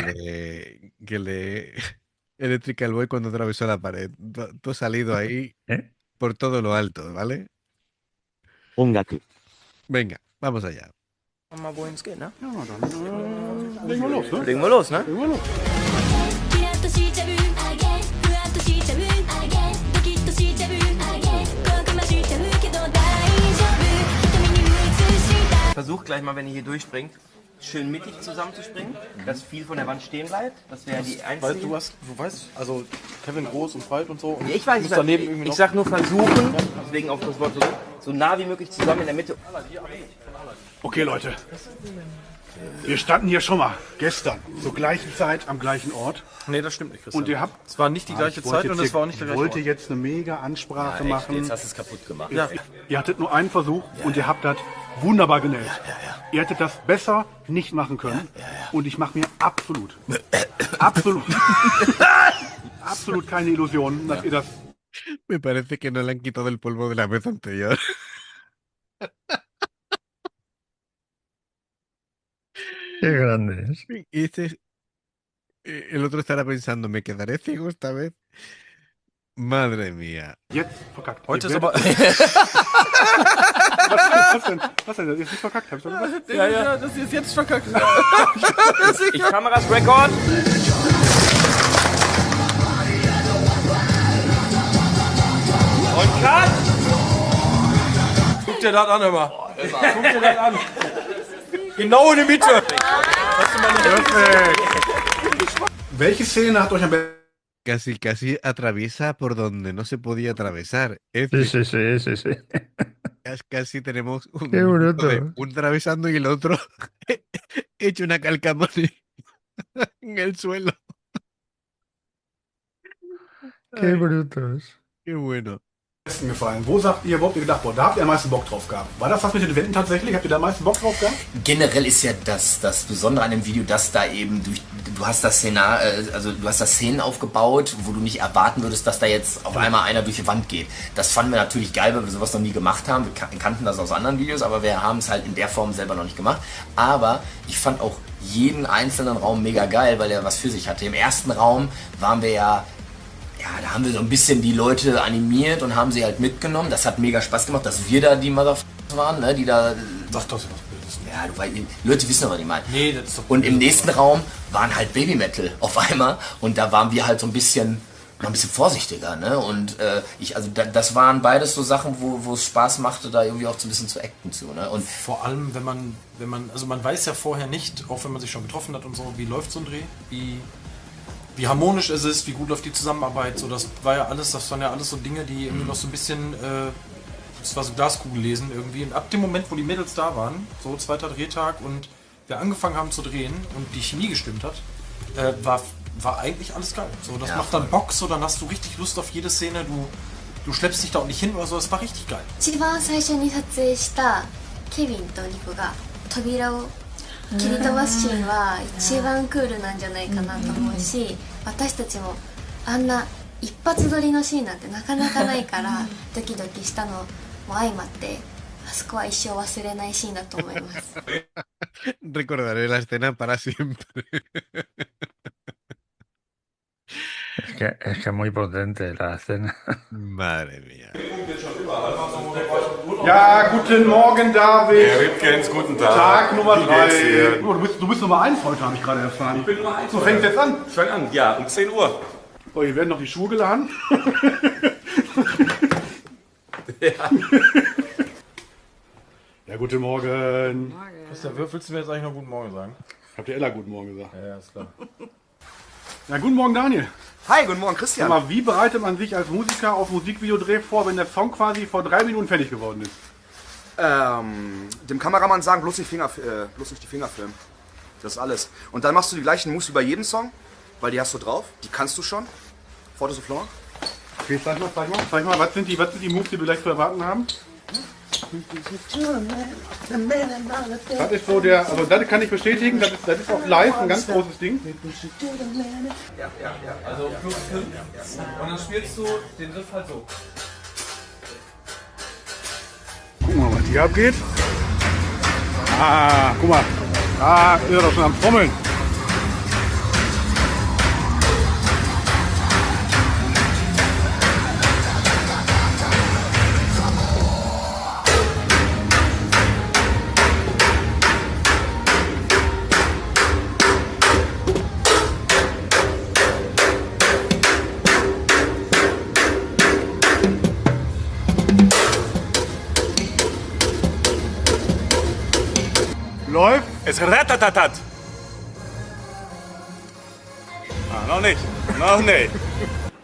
de Electrical Boy cuando atravesó la pared. Tú has salido ahí ¿Eh? por todo lo alto, ¿vale? Venga, vamos allá. Mal, wohin es geht, ne? Ja, dann legen wir los, ne? Legen wir los, ne? Legen wir los. キラッとしちゃうあげふわっとしちゃうあげドキッとしちゃうあげここましちゃうけど大丈夫瞳に映した Versucht gleich mal, wenn ihr hier durchspringt, schön mittig zusammenzuspringen, dass viel von der Wand stehen bleibt. Das wäre die einzige. Weißt du was? Du weißt, also Kevin groß und breit und so. Und Ja, ich weiß, muss daneben irgendwie ich noch. sag nur versuchen, deswegen auch das Wort versuchen, so nah wie möglich zusammen in der Mitte. Okay, Leute. Wir standen hier schon mal gestern zur gleichen Zeit am gleichen Ort. Nee, das stimmt nicht, Christian. Und ihr habt. Es war nicht die gleiche Ich wollte Zeit und jetzt es war auch nicht der hier- gleiche wollte Ort. jetzt eine mega Ansprache machen. Jetzt hast du es kaputt gemacht. Ja. Ihr hattet nur einen Versuch und ihr habt das wunderbar genäht. Ihr hättet das besser nicht machen können. Und ich mache mir absolut absolut keine Illusionen, dass ihr das. Me parece que no le han quitado el polvo de la vez anterior. Qué grande es. Y el otro estará pensando, ¿me quedaré ciego esta vez? Madre mía. Jetzt verkackt. Heute Ihr ist aber. werdet- was denn? Was denn? Ihr ist nicht verkackt, hab ich doch gesagt. Ja, das ist jetzt verkackt. Ich Kameras Record. Und Cut! Guck dir das an, immer. Guck dir das an. Genau in die Mitte. Perfekt. Welche Szene hat euch am besten Casi atraviesa por donde no se podía atravesar. Es Sí, decir, sí, sí, sí, sí. casi tenemos Qué bruto. un atravesando y el otro hecho una calcamonía en el suelo. Qué brutos. Qué bueno. gefallen? Wo sagt ihr, wo habt ihr gedacht, boah, da habt ihr am meisten Bock drauf gehabt? War das was mit den Wänden tatsächlich? Habt ihr da am meisten Bock drauf gehabt? Generell ist ja das Besondere an dem Video, dass da eben du hast das Szenar, also du hast das Szenen aufgebaut, wo du nicht erwarten würdest, dass da jetzt auf einmal einer durch die Wand geht. Das fanden wir natürlich geil, weil wir sowas noch nie gemacht haben. Wir kannten das aus anderen Videos, aber wir haben es halt in der Form selber noch nicht gemacht. Aber ich fand auch jeden einzelnen Raum mega geil, weil er was für sich hatte. Im ersten Raum waren wir ja, da haben wir so ein bisschen die Leute animiert und haben sie halt mitgenommen. Das hat mega Spaß gemacht, dass wir da die Motherfuckers waren, ne, die da... Sag doch so was Blödes. Ja, du weißt, Leute wissen aber, was ich meine. Nee, das ist doch Und im nächsten Raum waren halt Babymetal auf einmal und da waren wir halt so ein bisschen vorsichtiger, ne? Und das waren beides so Sachen, wo es Spaß machte, da irgendwie auch so ein bisschen zu acten zu, ne? Und vor allem, wenn man, also man weiß ja vorher nicht, auch wenn man sich schon getroffen hat und so, wie läuft so ein Dreh, wie harmonisch es ist, wie gut läuft die Zusammenarbeit, so, das waren ja alles so Dinge, die irgendwie noch so ein bisschen, das war so Glaskugel lesen irgendwie. Und ab dem Moment, wo die Mädels da waren, so zweiter Drehtag und wir angefangen haben zu drehen und die Chemie gestimmt hat, war eigentlich alles geil. So, das macht dann Bock, so, dann hast du richtig Lust auf jede Szene, du schleppst dich da auch nicht hin oder so, das war richtig geil. 一番最初に撮影したケビンとリコが扉を切り飛ばすシーンは一番クールなんじゃないかなと思うし、私たちもあんな一発撮りのシーンなんてなかなかないからドキドキしたのも相まってあそこは一生忘れないシーンだと思います。 Recordaré la escena para siempre. Es que es muy potente la escena. Madre mía. Ja, guten Morgen, David. Herr Wittgens, guten Tag. Tag Nummer Wie geht's 3. dir? Du bist Nummer 1 heute, habe ich gerade erfahren. Ich bin Nummer 1. So, fängt jetzt an. Fang an, ja, um 10 Uhr. So, hier werden noch die Schuhe geladen. Ja, guten Morgen. Christian, willst du mir jetzt eigentlich noch guten Morgen sagen? Habt ihr Ella guten Morgen gesagt? Ja, ist klar. Ja, guten Morgen, Daniel. Hi, guten Morgen, Sag Christian. mal, wie bereitet man sich als Musiker auf Musikvideodreh vor, wenn der Song quasi vor 3 Minuten fertig geworden ist? Dem Kameramann sagen, bloß nicht die Finger filmen. Das ist alles. Und dann machst du die gleichen Moves wie bei jedem Song, weil die hast du drauf, die kannst du schon. Forte Souffleur. Okay, zeig mal, was sind die Moves, die wir gleich zu erwarten haben? Das ist so also das kann ich bestätigen, das ist auch live ein ganz großes Ding. Also plus 5. Und dann spielst du den Riff halt so. Gucken wir mal, was hier abgeht. Ah, guck mal, da ist er doch schon am Trommeln. Läuft. Es ratatatat. Noch nicht. Noch nicht.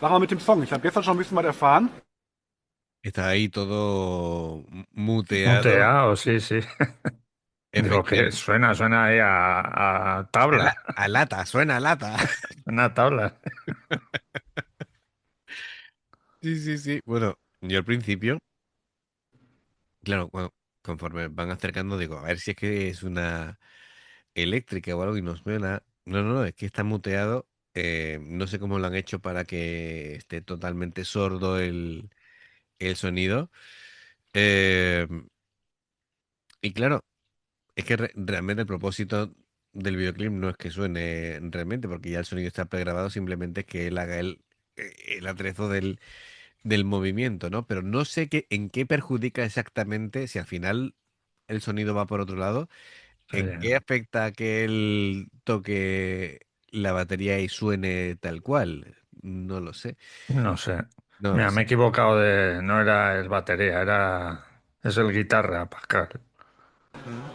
Sag mal mit dem Song, ich habe gestern schon ein bisschen was erfahren. Está ahí todo muteado. Muteado, sí, sí. Digo que Efectivamente. suena ahí a tabla. A lata, suena a lata. Suena a tabla. Sí, sí. Bueno, yo al principio, claro, conforme van acercando, digo, a ver si es que es una eléctrica o algo y no suena. No, es que está muteado. No sé cómo lo han hecho para que esté totalmente sordo el sonido. Eh, y claro, es que realmente el propósito del videoclip no es que suene realmente, porque ya el sonido está pregrabado, simplemente es que él haga el atrezo del movimiento, ¿no? Pero no sé en qué perjudica exactamente si al final el sonido va por otro lado, Sí, en qué afecta que él toque la batería y suene tal cual. No lo sé, no sé. no lo Mira, me he sé. equivocado no era el batería, es el guitarra, Pascal.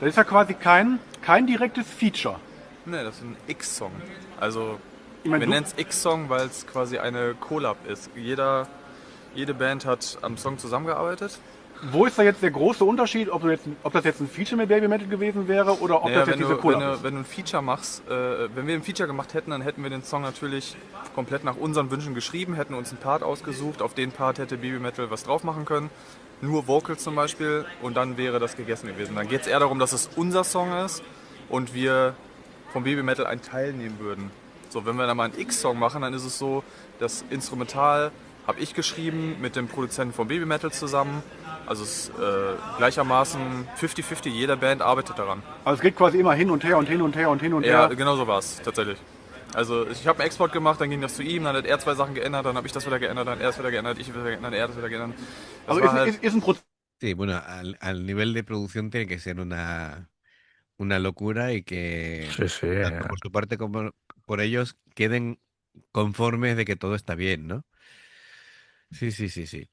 Das ist ja quasi kein direktes Feature. Ne, das ist ein X-Song. Also, Ich meine, wir du- nennen es X-Song, weil es quasi eine Collab ist. Jede Band hat am Song zusammengearbeitet. Wo ist da jetzt der große Unterschied, ob das jetzt ein Feature mit Baby Metal gewesen wäre oder ob das jetzt diese Collab ist? wenn du ein Feature machst, wenn wir ein Feature gemacht hätten, dann hätten wir den Song natürlich komplett nach unseren Wünschen geschrieben, hätten uns einen Part ausgesucht, auf den Part hätte Baby Metal was drauf machen können, nur Vocals zum Beispiel, und dann wäre das gegessen gewesen. Dann geht es eher darum, dass es unser Song ist und wir vom Baby Metal einen Teil nehmen würden. So, wenn wir dann mal einen X-Song machen, dann ist es so, das Instrumental habe ich geschrieben mit dem Produzenten von Baby Metal zusammen. Also es ist gleichermaßen 50-50, jede Band arbeitet daran. Also es geht quasi immer hin und her und hin und her und hin und Ja, her. genau so war es tatsächlich. Also ich habe einen Export gemacht, dann ging das zu ihm, dann hat er 2 Sachen geändert, dann habe ich das wieder geändert, dann er es wieder geändert, ich wieder geändert, er das wieder geändert. Das Also war halt, ist ein Prozess. Sí, bueno, al nivel de producción tiene que ser una locura y que Sí, sí. tanto por su parte como por ellos queden conformes de que todo está bien, ¿no? Sí, sí, sí, sí.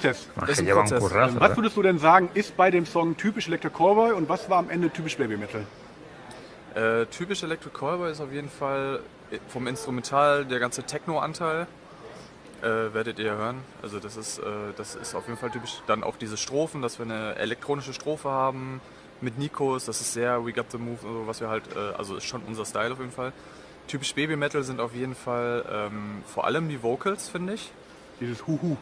Ach, ist que ein lleva un Prozess. currazo. Was würdest du denn sagen, ist bei dem Song typisch Electric Callboy und was war am Ende typisch Baby Metal? typisch Electric Callboy ist auf jeden Fall vom Instrumental der ganze Techno-Anteil. Werdet ihr hören. Also das ist auf jeden Fall typisch. Dann auch diese Strophen, dass wir eine elektronische Strophe haben mit Nikos. Das ist sehr We Got the Move, also was wir halt, also ist schon unser Style auf jeden Fall. Typisch Baby Metal sind auf jeden Fall vor allem die Vocals, finde ich. Dieses Huhu.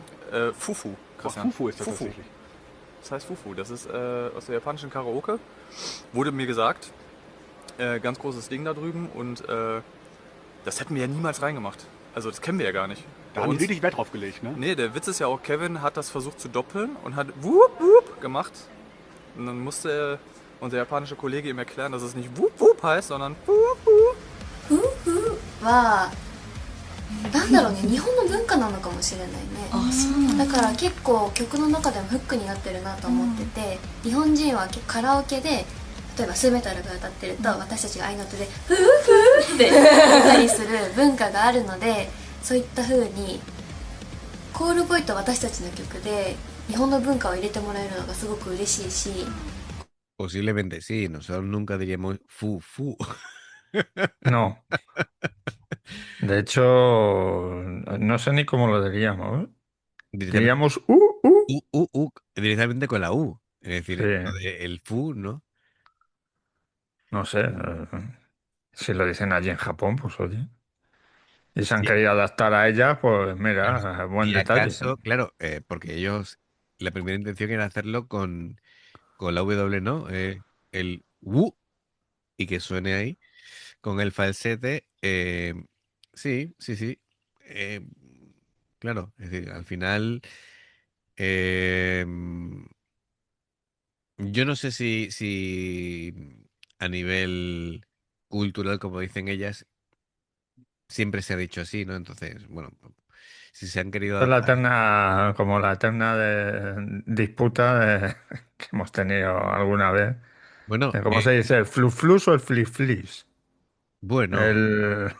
Fufu, Ach, Christian. Fufu ist das tatsächlich. Das heißt Fufu. Das ist aus der japanischen Karaoke. Wurde mir gesagt. Ganz großes Ding da drüben und das hätten wir ja niemals reingemacht. Also das kennen wir ja gar nicht. Da Bei haben die uns- richtig Wert drauf gelegt, ne? Nee, der Witz ist ja auch, Kevin hat das versucht zu doppeln und hat Wup Wup gemacht. Und dann musste unser japanischer Kollege ihm erklären, dass es nicht Wup Wup heißt, sondern Wup Wup. 夫婦はなんだろうね、日本の文化なのかもしれないね。だから結構曲の中でもフックになってるなと思ってて、日本人は結構カラオケで例えばスーメタルが歌ってると、私たちが合いの手でフーフーって言ったりする文化があるので、そういった風にコールボイと私たちの曲で日本の文化を入れてもらえるのがすごく嬉しいし、 Posiblemente sí, nosotros nunca diríamos fu, fu. No. De hecho, no sé ni cómo lo diríamos. Diríamos Directamente con la U. Es decir, Sí. lo de el fu, ¿no? No sé. Si lo dicen allí en Japón, pues oye. Y se han Sí. querido adaptar a ella, pues mira, Claro, buen y detalle. acaso, claro, porque ellos, la primera intención era hacerlo con la W, ¿no? El wu, y que suene ahí, con el falsete. Sí, sí, sí. eh, claro, es decir, al final, eh, yo no sé si a nivel cultural, como dicen ellas, siempre se ha dicho así, ¿no? Entonces, bueno, si se han querido Es la adaptar. eterna, como la eterna disputa que hemos tenido alguna vez. Bueno, ¿Cómo se dice? ¿El fluflus o el fliflis? bueno, El...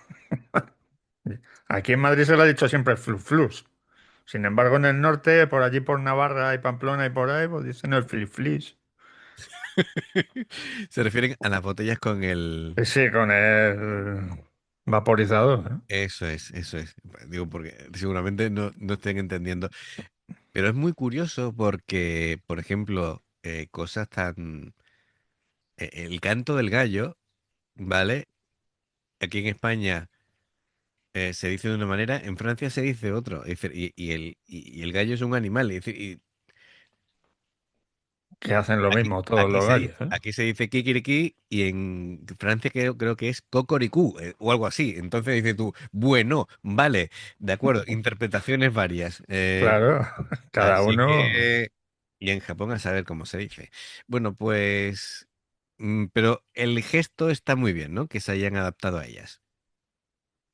Aquí en Madrid se lo ha dicho siempre fluflus. Sin embargo, en el norte, por allí por Navarra y Pamplona y por ahí, pues dicen el fliflis. se refieren a las botellas con el... Sí, sí, con el vaporizador, ¿eh? Eso es, eso es. Digo, porque seguramente no estén entendiendo. Pero es muy curioso porque, por ejemplo, cosas tan... el canto del gallo, ¿vale? Aquí en España se dice de una manera, en Francia se dice otro. Es decir, y el gallo es un animal. Es decir, Que hacen lo mismo todos aquí los gallos, ¿eh? aquí se dice kikiriki y en Francia creo que es cocoricú o algo así. Entonces dices tú, bueno, vale, de acuerdo, interpretaciones varias. Claro, cada Así uno. que... Y en Japón a saber cómo se dice. Bueno, pues Pero el gesto está muy bien, ¿no? Que se hayan adaptado a ellas.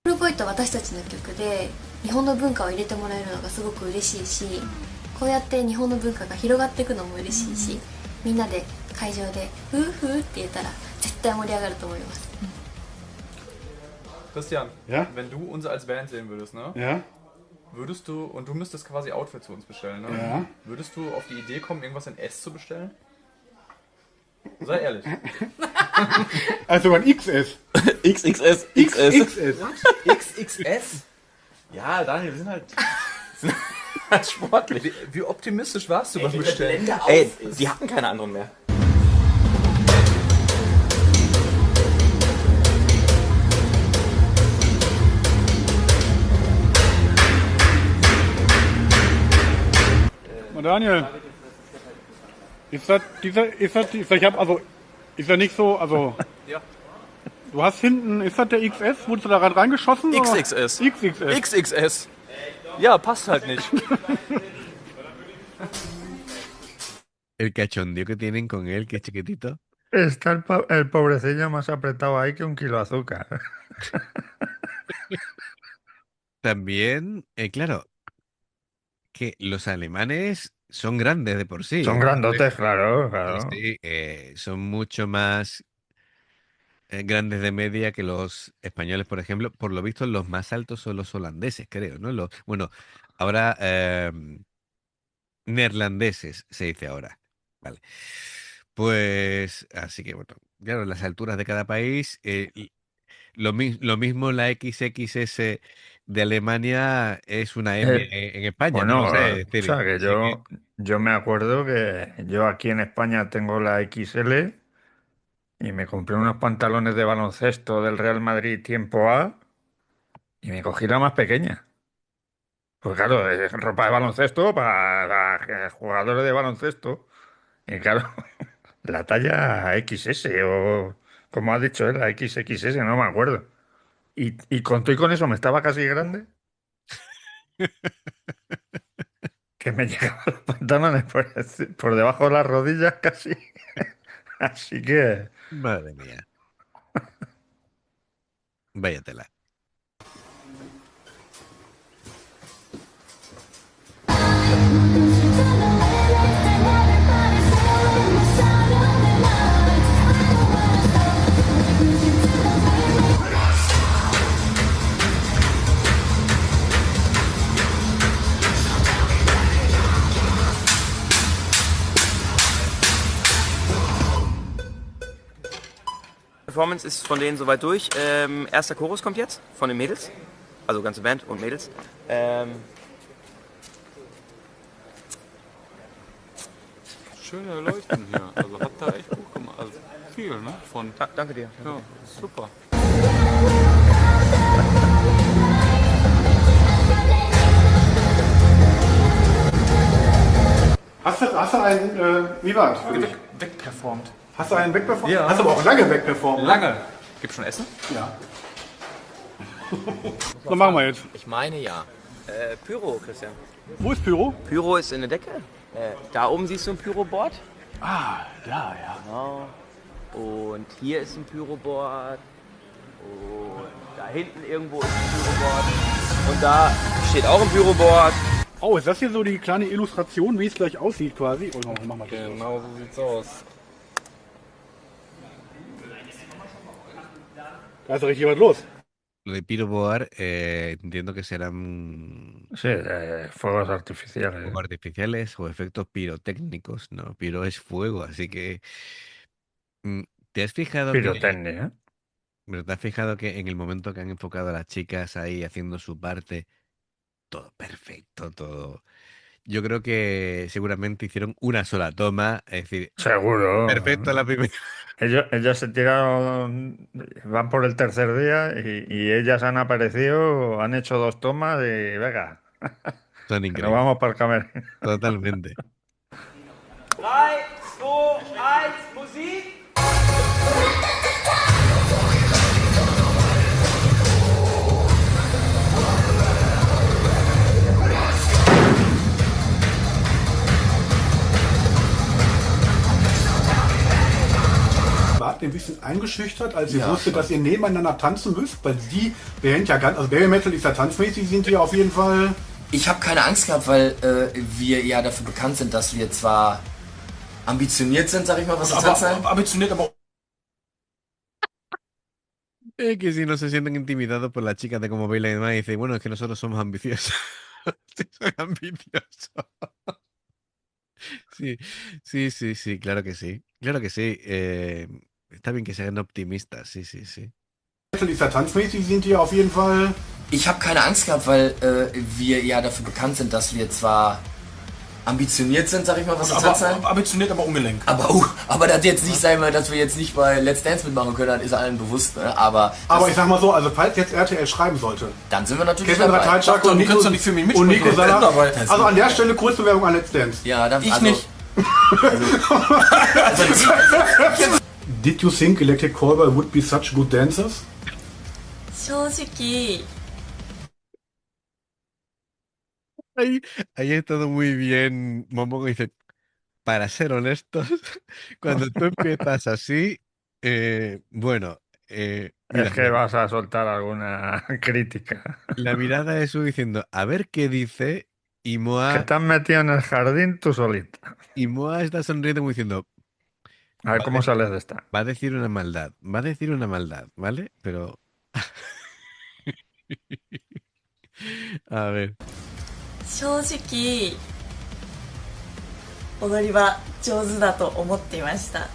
ポールポイントは私たちの曲で日本の文化を入れてもらえるのがすごく嬉しいし、こうやって日本の文化が広がっていくのも嬉しいし、みんなで会場でフーフーって言ったら絶対盛り上がると思います。 Christian, Ja? wenn du uns als Band sehen würdest, ne? Ja? Würdest du, und du müsstest quasi Outfits für uns bestellen, ne? Ja. Würdest du auf die Idee kommen, irgendwas in S zu bestellen? Sei ehrlich. Also ein XS. XXS, XS. XXS? Ja, Daniel, wir sind halt sportlich. Wie optimistisch warst du beim Bestellen? Ey, die hatten keine anderen mehr. Und Daniel, ist das nicht so, also, Ja. du hast hinten, ist das der XS? Wurdest du da reingeschossen? oder? XXS. XXS. XXS. Ja, passt halt nicht. El cachondeo que tienen con él, que es chiquitito. Está el pobrecillo más apretado ahí que un kilo de azúcar. También, claro, que los alemanes son grandes de por sí. Son grandotes, claro, claro. Sí, son mucho más grandes de media que los españoles, por ejemplo. Por lo visto, los más altos son los holandeses, creo, ¿no? Bueno, ahora neerlandeses se dice ahora. Vale. Pues, así que bueno, claro, las alturas de cada país, lo mismo la XXS de Alemania es una M en España, no Bueno, lo sé, o es decir, sea que así que- yo me acuerdo que yo aquí en España tengo la XL y me compré unos pantalones de baloncesto del Real Madrid tiempo A y me cogí la más pequeña. Pues claro, es ropa de baloncesto para jugadores de baloncesto. Y claro, la talla XS o como ha dicho él, la XXS, no me acuerdo. Y con todo y con eso me estaba casi grande. Que me llegaban los pantalones por debajo de las rodillas casi. Así que Madre mía. Vaya tela. Performance ist von denen soweit durch. Erster Chorus kommt jetzt von den Mädels. Also ganze Band und Mädels. Schöne Leuchten hier. Also hat da echt gut gemacht. Also viel, ne? Danke dir. Ja, super. Hast du einen, wie war's für dich? Wegperformt. Hast du einen wegperformt? Ja. Hast aber auch lange wegperformt. ne? Lange. Gibt's schon Essen? Ja. So machen wir jetzt. Ich meine ja. Pyro, Christian. Wo ist Pyro? Pyro ist in der Decke. Da oben siehst du ein Pyroboard. Ah, da, ja. Genau. Und hier ist ein Pyroboard. Und da hinten irgendwo ist ein Pyroboard. Und da steht auch ein Pyroboard. Oh, ist das hier so die kleine Illustration, wie es gleich aussieht quasi? Oh, mach mal das. Genau so sieht's aus. Da ist doch richtig was los. Lo de Pyroboar, entiendo que serán sí, fuegos artificiales. fuegos artificiales o efectos pirotécnicos, ¿no? Piro es fuego, así que ¿te has fijado Pirotecnia. pero te has fijado que en el momento que han enfocado a las chicas ahí haciendo su parte, todo perfecto, todo. Yo creo que seguramente hicieron una sola toma, es decir, Seguro. perfecto la primera. Ellos se tiraron, van por el tercer día y ellas han aparecido, han hecho 2 tomas y venga, Son que nos increíbles. vamos para el camerino. Totalmente. 3, 2, 1, Musik! eingeschüchtert, als ihr Ja, wusstet, schon. dass ihr nebeneinander tanzen müsst? Weil die Band ja ganz, also Baby Metal ist ja tanzmäßig, sind die auf jeden Fall. Ich habe keine Angst gehabt, weil wir ja dafür bekannt sind, dass wir zwar ambitioniert sind, sag ich mal, was die Tanzen angeht. Ambitioniert, aber Que si no se sienten intimidados por las chicas de cómo bailan y demás, y dice, bueno, es que nosotros somos ambiciosos. Sí, soy ambicioso. Sí, sí, sí, sí, claro que sí. Claro que sí. Está bien que sean optimistas, sí, sí, sí. Metal ist ja tanzmäßig, sind die auf jeden Fall. Ich habe keine Angst gehabt, weil wir ja dafür bekannt sind, dass wir zwar ambitioniert sind, sag ich mal, was die Tanzen angeht. ambitioniert, aber ungelenk. Aber das jetzt nicht sein, dass wir jetzt nicht bei Let's Dance mitmachen können, das ist allen bewusst. Ne? Aber ich sag mal so, also falls jetzt RTL schreiben sollte, dann sind wir natürlich Kevin dabei. Ratajczak und Nico Salah. Also an der Stelle Kurzbewerbung an Let's Dance. Ja, dann, Ich also, nicht. Did you think Electric Callboy would be such good dancers? 正直 Ahí es todo muy bien. Momo dice, para ser honestos, cuando tú empiezas así, bueno, mira, Es que vas a soltar alguna crítica. la mirada es diciendo, a ver qué dice, y Que Moa, te has metido en el jardín tú solita. y Moa está sonriendo como diciendo, A ver cómo sales de esta. va a decir una maldad, ¿vale? Pero... A ver. 正直踊りは上手だと思っていました。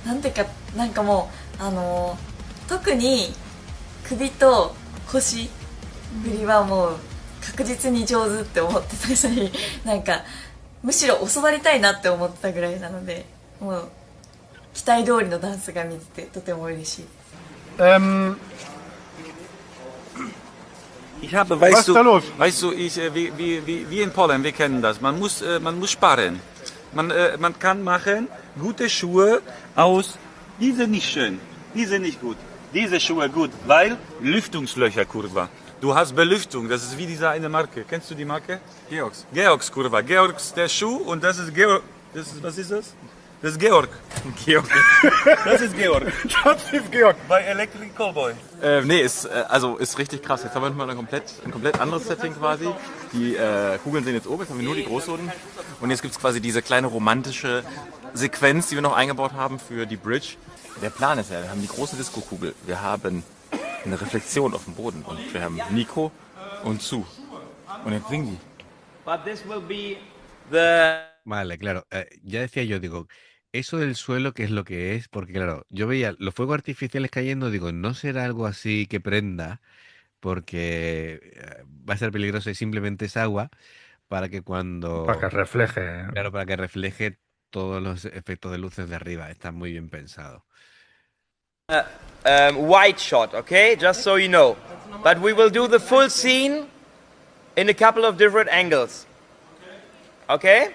なんていうか、なんかもう特に首と腰振りはもう確実に上手って思ってたし、なんかむしろ教わりたいなって思ってたぐらいなので、もう期待通りのダンスが見ててとても嬉しいです。Ich habe, Was ist da los? weißt du, wie in Polen, wir kennen das. Man muss sparen. Man kann machen gute Schuhe aus, diese nicht schön, diese nicht gut, diese Schuhe gut, weil Lüftungslöcher, Kurva. Du hast Belüftung, das ist wie diese eine Marke. Kennst du die Marke? Georgs. Georgs, Kurva. Georgs, der Schuh und das ist Georg. Was ist das? Das ist Georg. Georg. Das ist Georg. Das ist Georg. Bei Electric Callboy. Nee, ist richtig krass. Jetzt haben wir mal ein komplett anderes Setting quasi. Die Kugeln sind jetzt oben, jetzt haben wir nur die Großhoden. Und jetzt gibt es quasi diese kleine romantische Sequenz, die wir noch eingebaut haben für die Bridge. Der Plan ist ja, wir haben die große Disco-Kugel, wir haben eine Reflexión auf dem Boden und wir haben Nico und Sue. Und jetzt singen die. But this will be the... Vale, claro. Ya decía yo, digo, eso del suelo, ¿qué es lo que es? Porque claro, yo veía los fuegos artificiales cayendo, digo, no será algo así que prenda, porque va a ser peligroso y simplemente es agua para que cuando... Para que refleje. Claro, para que refleje todos los efectos de luces de arriba. Está muy bien pensado. Wide shot, okay? Just so you know. But we will do the full scene in a couple of different angles. Okay?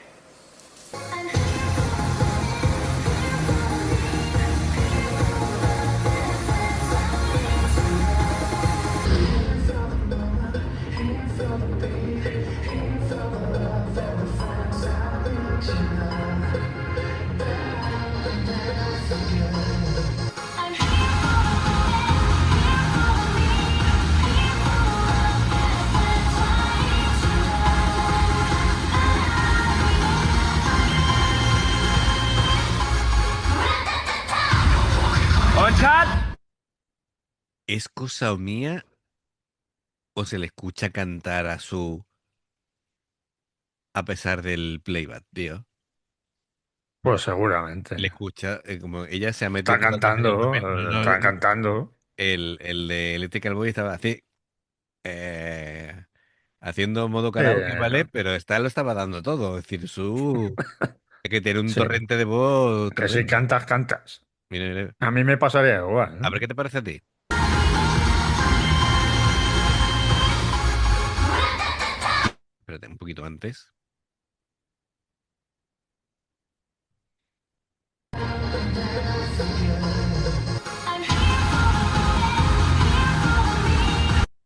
Und cut! ¿Es cosa mía o se le escucha cantar a su a pesar del playback, tío? Pues seguramente. Le escucha, como ella se ha metido... Está cantando, está cantando. El de Electric Callboy estaba así, haciendo modo karaoke, ¿vale? Pero lo estaba dando todo. Es decir, hay que tener un Sí. torrente de voz. Que si cantas, cantas. Mira, mira. A mí me pasaría igual. A ver qué te parece a ti. Espérate, un poquito antes.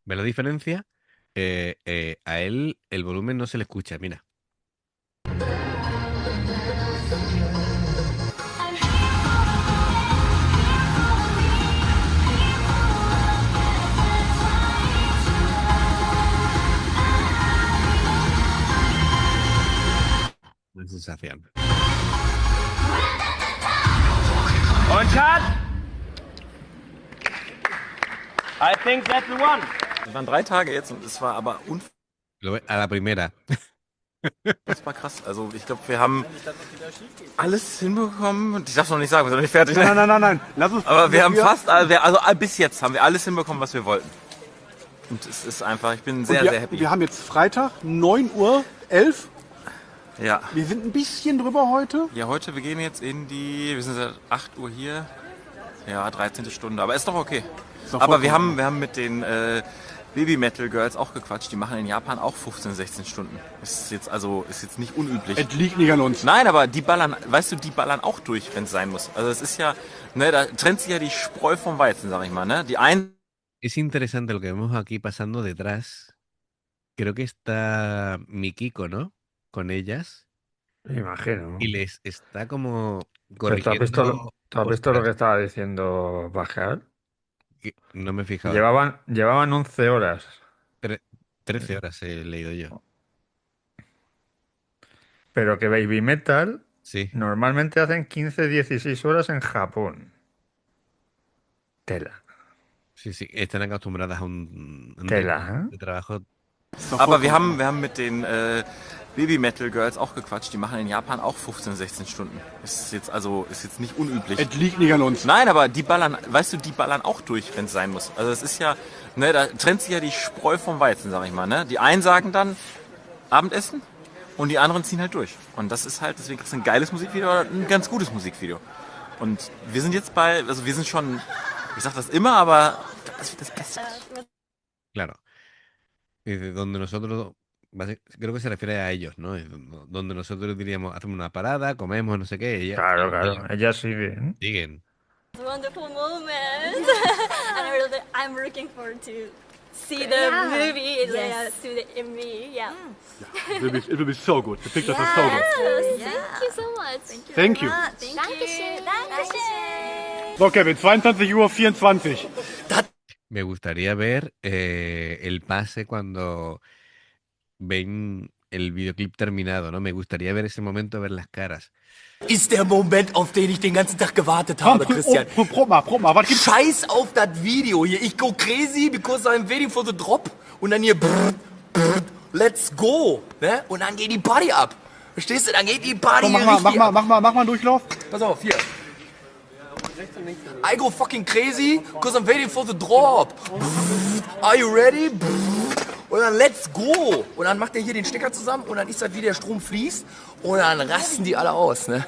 ¿Ves la diferencia? A él el volumen no se le escucha, mira. sensación. Und Cut! I think that's the one. Es waren 3 Tage jetzt und es war aber A la primera. unfassbar krass. Also ich glaube, wir haben alles hinbekommen. Und ich darf noch nicht sagen, wir sind noch nicht fertig. Ne? Nein. Lass uns. Aber wir haben bis jetzt haben wir alles hinbekommen, was wir wollten. Und es ist einfach, ich bin sehr, sehr happy. Wir haben jetzt Freitag, 9:11 Uhr. Ja. Wir sind ein bisschen drüber heute. Ja, heute, wir gehen jetzt wir sind seit 8 Uhr hier. Ja, 13. Stunde, aber ist doch okay. Aber wir haben mit den Baby Metal Girls auch gequatscht. Die machen in Japan auch 15, 16 Stunden. Ist jetzt nicht unüblich. Es liegt nicht an uns. Nein, aber die ballern auch durch, wenn es sein muss. Also es ist ja, ne, da trennt sich ja die Spreu vom Weizen, sag ich mal, ne? Die einen. Es interesante lo que vemos aquí pasando detrás. Creo que está Mikiko, ¿no? Con ellas. Me imagino. Y les está como ¿Pero ¿Tú has visto lo que estaba diciendo Bajar? No me he fijado. Llevaban 11 horas. 13 horas he leído yo. Pero que Baby Metal sí. Normalmente hacen 15, 16 horas en Japón. Tela. Sí, están acostumbradas a un Tela, de trabajo. Aber wir haben mit den Baby Metal Girls auch gequatscht. Die machen in Japan auch 15, 16 Stunden. Ist jetzt nicht unüblich. Es liegt nicht an uns. Nein, aber die ballern auch durch, wenn es sein muss. Also es ist ja, ne, da trennt sich ja die Spreu vom Weizen, sag ich mal, ne? Die einen sagen dann Abendessen und die anderen ziehen halt durch. Und das ist halt, deswegen ist es ein geiles Musikvideo oder ein ganz gutes Musikvideo. Und wir sind jetzt wir sind schon, ich sag das immer, aber das wird das Beste. Claro. Donde nosotros, creo que se refiere a ellos, ¿no? Donde nosotros diríamos, hacemos una parada, comemos, no sé qué. Claro. Ellas siguen. Siguen. It's a wonderful moment. And I'm looking forward to see the movie in me. Yeah. It will be so good. The pictures are so good. Thank you so much. Thank you. Dankeschön. So, Kevin, 22:24 Uhr. Me gustaría ver el pase cuando ven el videoclip terminado, ¿no? Me gustaría ver ese momento, ver las caras. Ist der Moment, auf den ich den ganzen Tag gewartet habe, Christian. Prob mal, was gibt's? Scheiß auf das Video hier. Ich go crazy because I'm waiting for the drop. Und dann hier let's go. Ne? Und dann geht die Party ab. Verstehst du? Dann geht die Party So, hier richtig ab. mach mal einen Durchlauf. Pass auf, hier. I go fucking crazy because I'm waiting for the drop. Are you ready? Und dann let's go. Und dann macht er hier den Stecker zusammen und dann ist das, wie der Strom fließt. Und dann rasten die alle aus, ne?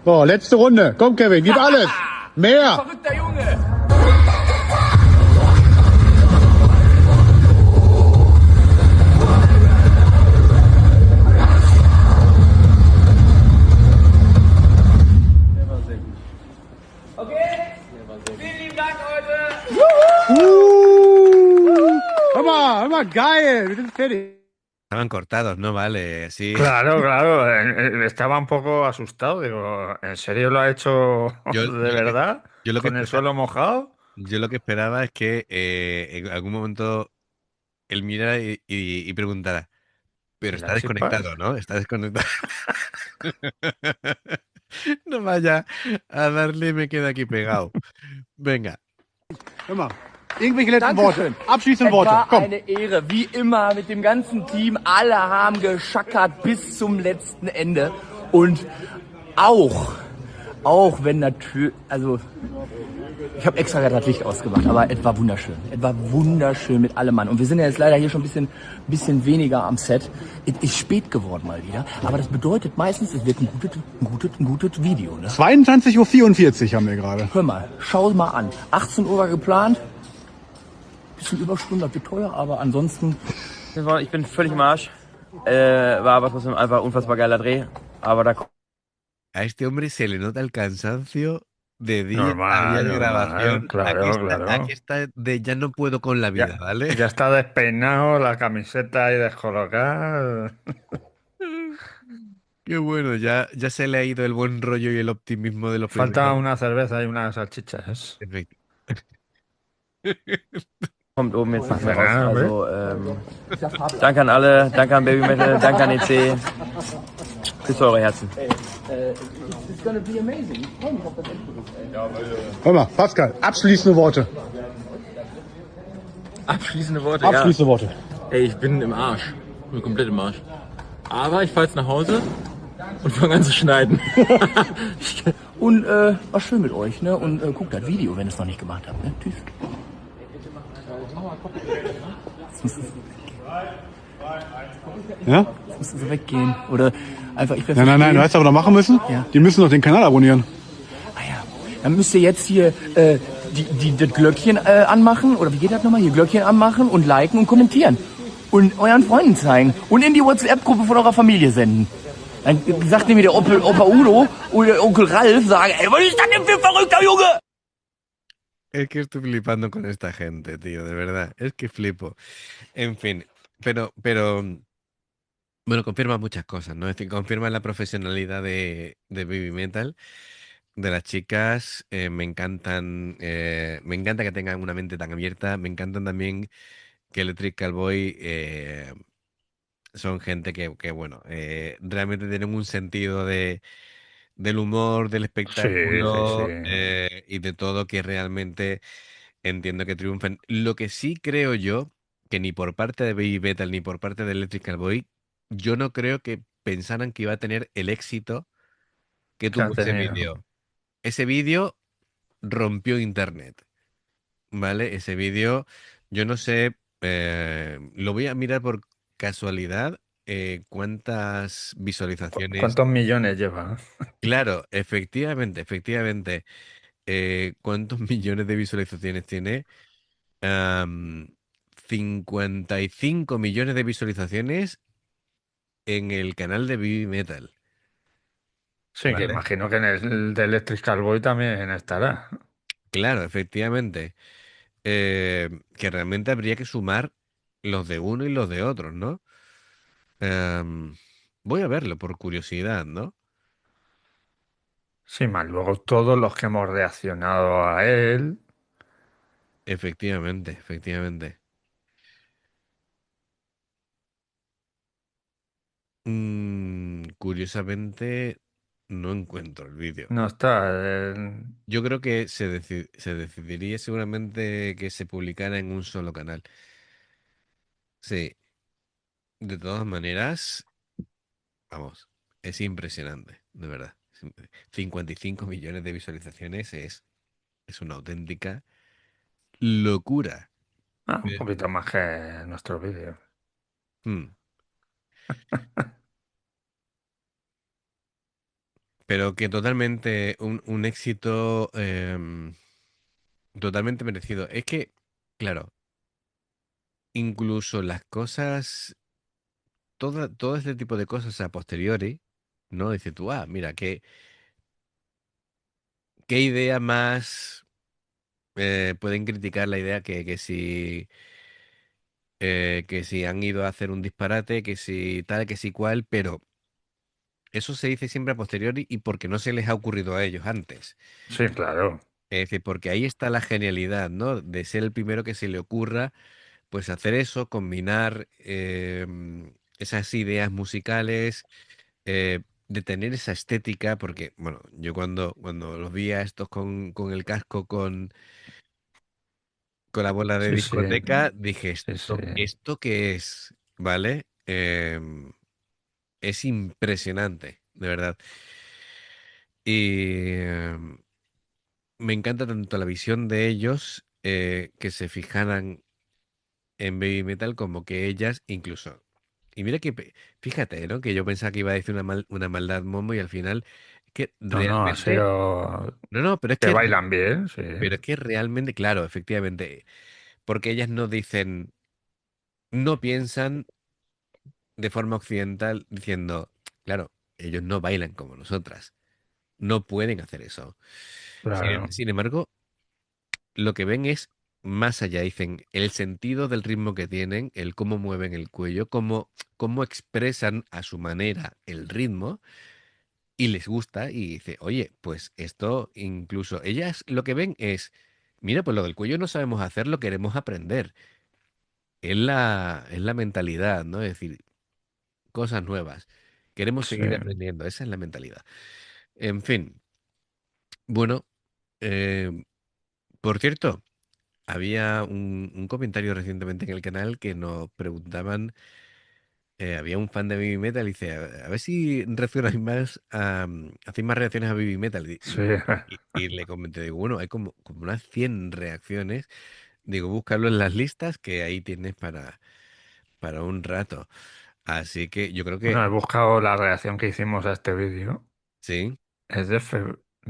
So, letzte Runde. Komm, Kevin, gib alles. Mehr. Verrückter Junge. Hör mal, geil. Wir sind fertig. Estaban cortados, ¿no? Vale, sí. Claro. Estaba un poco asustado. Digo, ¿en serio lo ha hecho de verdad? ¿Con el suelo mojado? Yo lo que esperaba es que en algún momento él mirara y preguntara, pero está desconectado, ¿no? Está desconectado. No vaya a darle, me queda aquí pegado. Venga. Hör mal. Irgendwelche letzten Dankeschön. Worte. Abschließende Es Worte. war Komm. eine Ehre, wie immer mit dem ganzen Team. Alle haben geschackert bis zum letzten Ende. Und auch wenn natürlich, also ich habe extra das Licht ausgemacht, aber es war wunderschön. Es war wunderschön mit allem Mann. Und wir sind ja jetzt leider hier schon ein bisschen weniger am Set. Es ist spät geworden mal wieder. Aber das bedeutet meistens, es wird ein gutes Video. Ne? 22:44 Uhr haben wir gerade. Hör mal, schau mal an. 18 Uhr war geplant. Bisschen Überstunde, das wird teuer, aber ansonsten. Ich bin völlig im Arsch. War aber trotzdem einfach unfassbar geiler Dreh. Aber da. A este hombre se le nota el cansancio de día a día de grabación. Claro. Aquí está de ya no puedo con la vida, ¿vale? Ya está despeinado, la camiseta ahí descolocada. Qué bueno, ya se le ha ido el buen rollo y el optimismo de los Falta primeros. una cerveza y unas salchichas. Perfecto. Kommt oben jetzt nicht mehr Ah, raus. Also, danke an alle, danke an Baby Metal, danke an EC. Bis für eure Herzen. Hör mal, Pascal, abschließende Worte. Abschließende Worte. Abschließende Worte. Ey, ich bin im Arsch. Ich bin komplett im Arsch. Aber ich fahr jetzt nach Hause und fange an zu schneiden. Und war schön mit euch, ne? Und guckt das Video, wenn ihr es noch nicht gemacht habt, ne? Tschüss. Ja? Jetzt müssen sie weggehen. Oder einfach, ich Nein, du hättest aber noch machen müssen. Ja. Die müssen doch den Kanal abonnieren. Dann müsst ihr jetzt hier das Glöckchen anmachen. Oder wie geht das nochmal? Hier Glöckchen anmachen und liken und kommentieren. Und euren Freunden zeigen. Und in die WhatsApp-Gruppe von eurer Familie senden. Dann sagt nämlich der Opa Udo oder der Onkel Ralf, sagen, ey, was ist das denn für ein verrückter Junge? Es que estoy flipando con esta gente, tío, de verdad. Es que flipo. En fin, bueno, confirma muchas cosas, ¿no? Es decir, confirma la profesionalidad de Baby Metal, de las chicas. Me encantan, me encanta que tengan una mente tan abierta. Me encantan también que Electric Callboy son gente que bueno, realmente tienen un sentido del humor, del espectáculo sí. y de todo que realmente entiendo que triunfan. Lo que sí creo yo, que ni por parte de Baby Metal ni por parte de Electric Callboy, yo no creo que pensaran que iba a tener el éxito que Que han tuvo ese tenido. vídeo. Ese vídeo rompió internet, ¿vale? Ese vídeo, yo no sé, lo voy a mirar por casualidad, cuántas visualizaciones. ¿Cuántos millones lleva? Claro, efectivamente. ¿Cuántos millones de visualizaciones tiene? Am, 55 millones de visualizaciones en el canal de Baby Metal. Sí, que ¿Vale? imagino que en el de Electric Callboy también estará. Claro, efectivamente. Que realmente habría que sumar los de uno y los de otros, ¿no? Voy a verlo por curiosidad, ¿no? Sí, más luego todos los que hemos reaccionado a él. Efectivamente. Curiosamente, no encuentro el vídeo. No está. Yo creo que se decidiría seguramente que se publicara en un solo canal. Sí. De todas maneras, vamos, es impresionante, de verdad. 55 millones de visualizaciones es una auténtica locura. Un poquito más que nuestro vídeo. Mm. Pero que totalmente un éxito totalmente merecido. Es que, claro, incluso las cosas, todo este tipo de cosas a posteriori, ¿no? Dices tú, mira, qué idea más pueden criticar la idea que si han ido a hacer un disparate, que si tal, que si cual, pero eso se dice siempre a posteriori y porque no se les ha ocurrido a ellos antes. Sí, claro. Es decir, porque ahí está la genialidad, ¿no? De ser el primero que se le ocurra, pues hacer eso, combinar esas ideas musicales, de tener esa estética, porque, bueno, yo cuando los vi a estos con el casco, con la bola de Sí, sí. discoteca, dije, Sí, sí. ¿esto qué es? ¿Vale? Es impresionante, de verdad. Y me encanta tanto la visión de ellos, que se fijaran en Baby Metal, como que ellas incluso. Y mira que, fíjate, ¿no? Que yo pensaba que iba a decir una maldad Momo y al final que No, ha realmente. sido. No, pero es Que que. bailan bien, sí. Pero es que realmente, claro, efectivamente. Porque ellas no dicen, no piensan de forma occidental diciendo, claro, ellos no bailan como nosotras. No pueden hacer eso. Claro. Sin embargo, lo que ven es más allá. Dicen el sentido del ritmo que tienen, el cómo mueven el cuello, cómo expresan a su manera el ritmo y les gusta y dice, oye, pues esto incluso ellas lo que ven es Mira, pues lo del cuello no sabemos hacerlo, queremos aprender. Es la mentalidad, ¿no? Es decir, cosas nuevas. Queremos Sí. seguir aprendiendo, esa es la mentalidad. En fin, bueno, eh, por cierto, había un comentario recientemente en el canal que nos preguntaban, había un fan de Baby Metal y dice, a ver si reaccionáis más hacéis más reacciones a Baby Metal. Sí. Y le comenté, digo, bueno, hay como unas 100 reacciones. Digo, búscalo en las listas que ahí tienes para un rato. Así que yo creo Bueno, que he buscado la reacción que hicimos a este vídeo. sí, Es de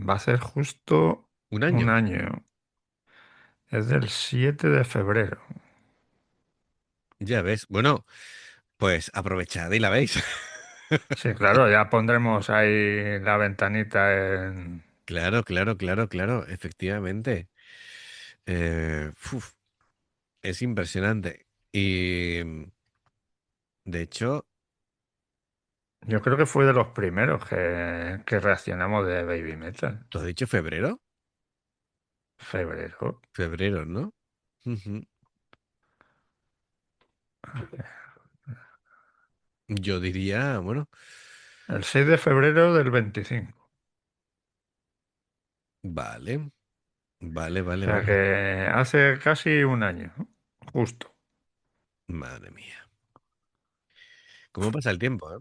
va a ser justo un un año. año. Es del 7 de febrero. Ya ves. Bueno, pues aprovechad y la veis. Sí, claro, ya pondremos ahí la ventanita en... Claro, claro, claro, claro, efectivamente. Uf, es impresionante. Y de hecho, Yo creo que fue de los primeros que reaccionamos de Baby Metal. ¿tú has dicho febrero? Febrero. Febrero, ¿no? Ujú. Yo diría, bueno, El 6 de febrero del 25. vale, vale, O vale, sea vale. que hace casi un año, ¿no? Justo. Madre mía. ¿Cómo pasa el tiempo, eh?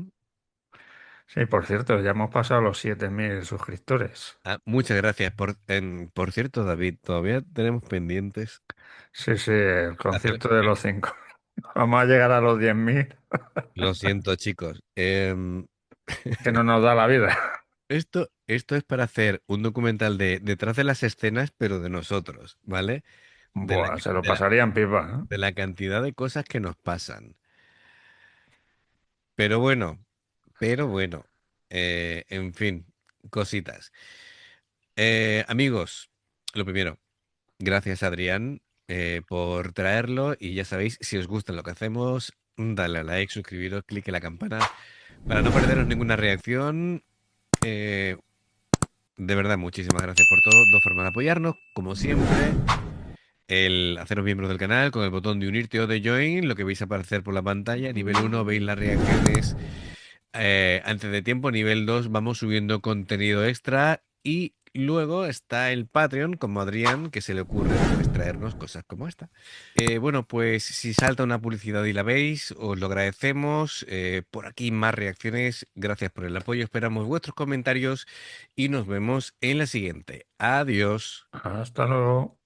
Sí, por cierto, ya hemos pasado los 7.000 suscriptores. Ah, muchas gracias. Por cierto, David, todavía tenemos pendientes Sí, sí, el hacer. concierto de los 5. Vamos a llegar a los 10.000, Lo siento, chicos. que no nos da la vida. Esto es para hacer un documental de detrás de las escenas, pero de nosotros, ¿vale? De la, Buah, se lo de la, pasarían pipa, ¿no? de la cantidad de cosas que nos pasan. Pero bueno, en fin, cositas. Amigos, lo primero, gracias Adrián por traerlo y ya sabéis, si os gusta lo que hacemos, dale a like, suscribiros, clique la campana para no perderos ninguna reacción. Eh, de verdad, muchísimas gracias por todo. Dos formas de apoyarnos, como siempre. El haceros miembros del canal con el botón de unirte o de join, lo que veis aparecer por la pantalla. Nivel 1 veis las reacciones antes de tiempo. Nivel 2 vamos subiendo contenido extra. Y luego está el Patreon, como Adrián, que se le ocurre pues, traernos cosas como esta. Bueno, pues si salta una publicidad y la veis, os lo agradecemos. Por aquí más reacciones. Gracias por el apoyo. Esperamos vuestros comentarios y nos vemos en la siguiente. Adiós. Hasta luego.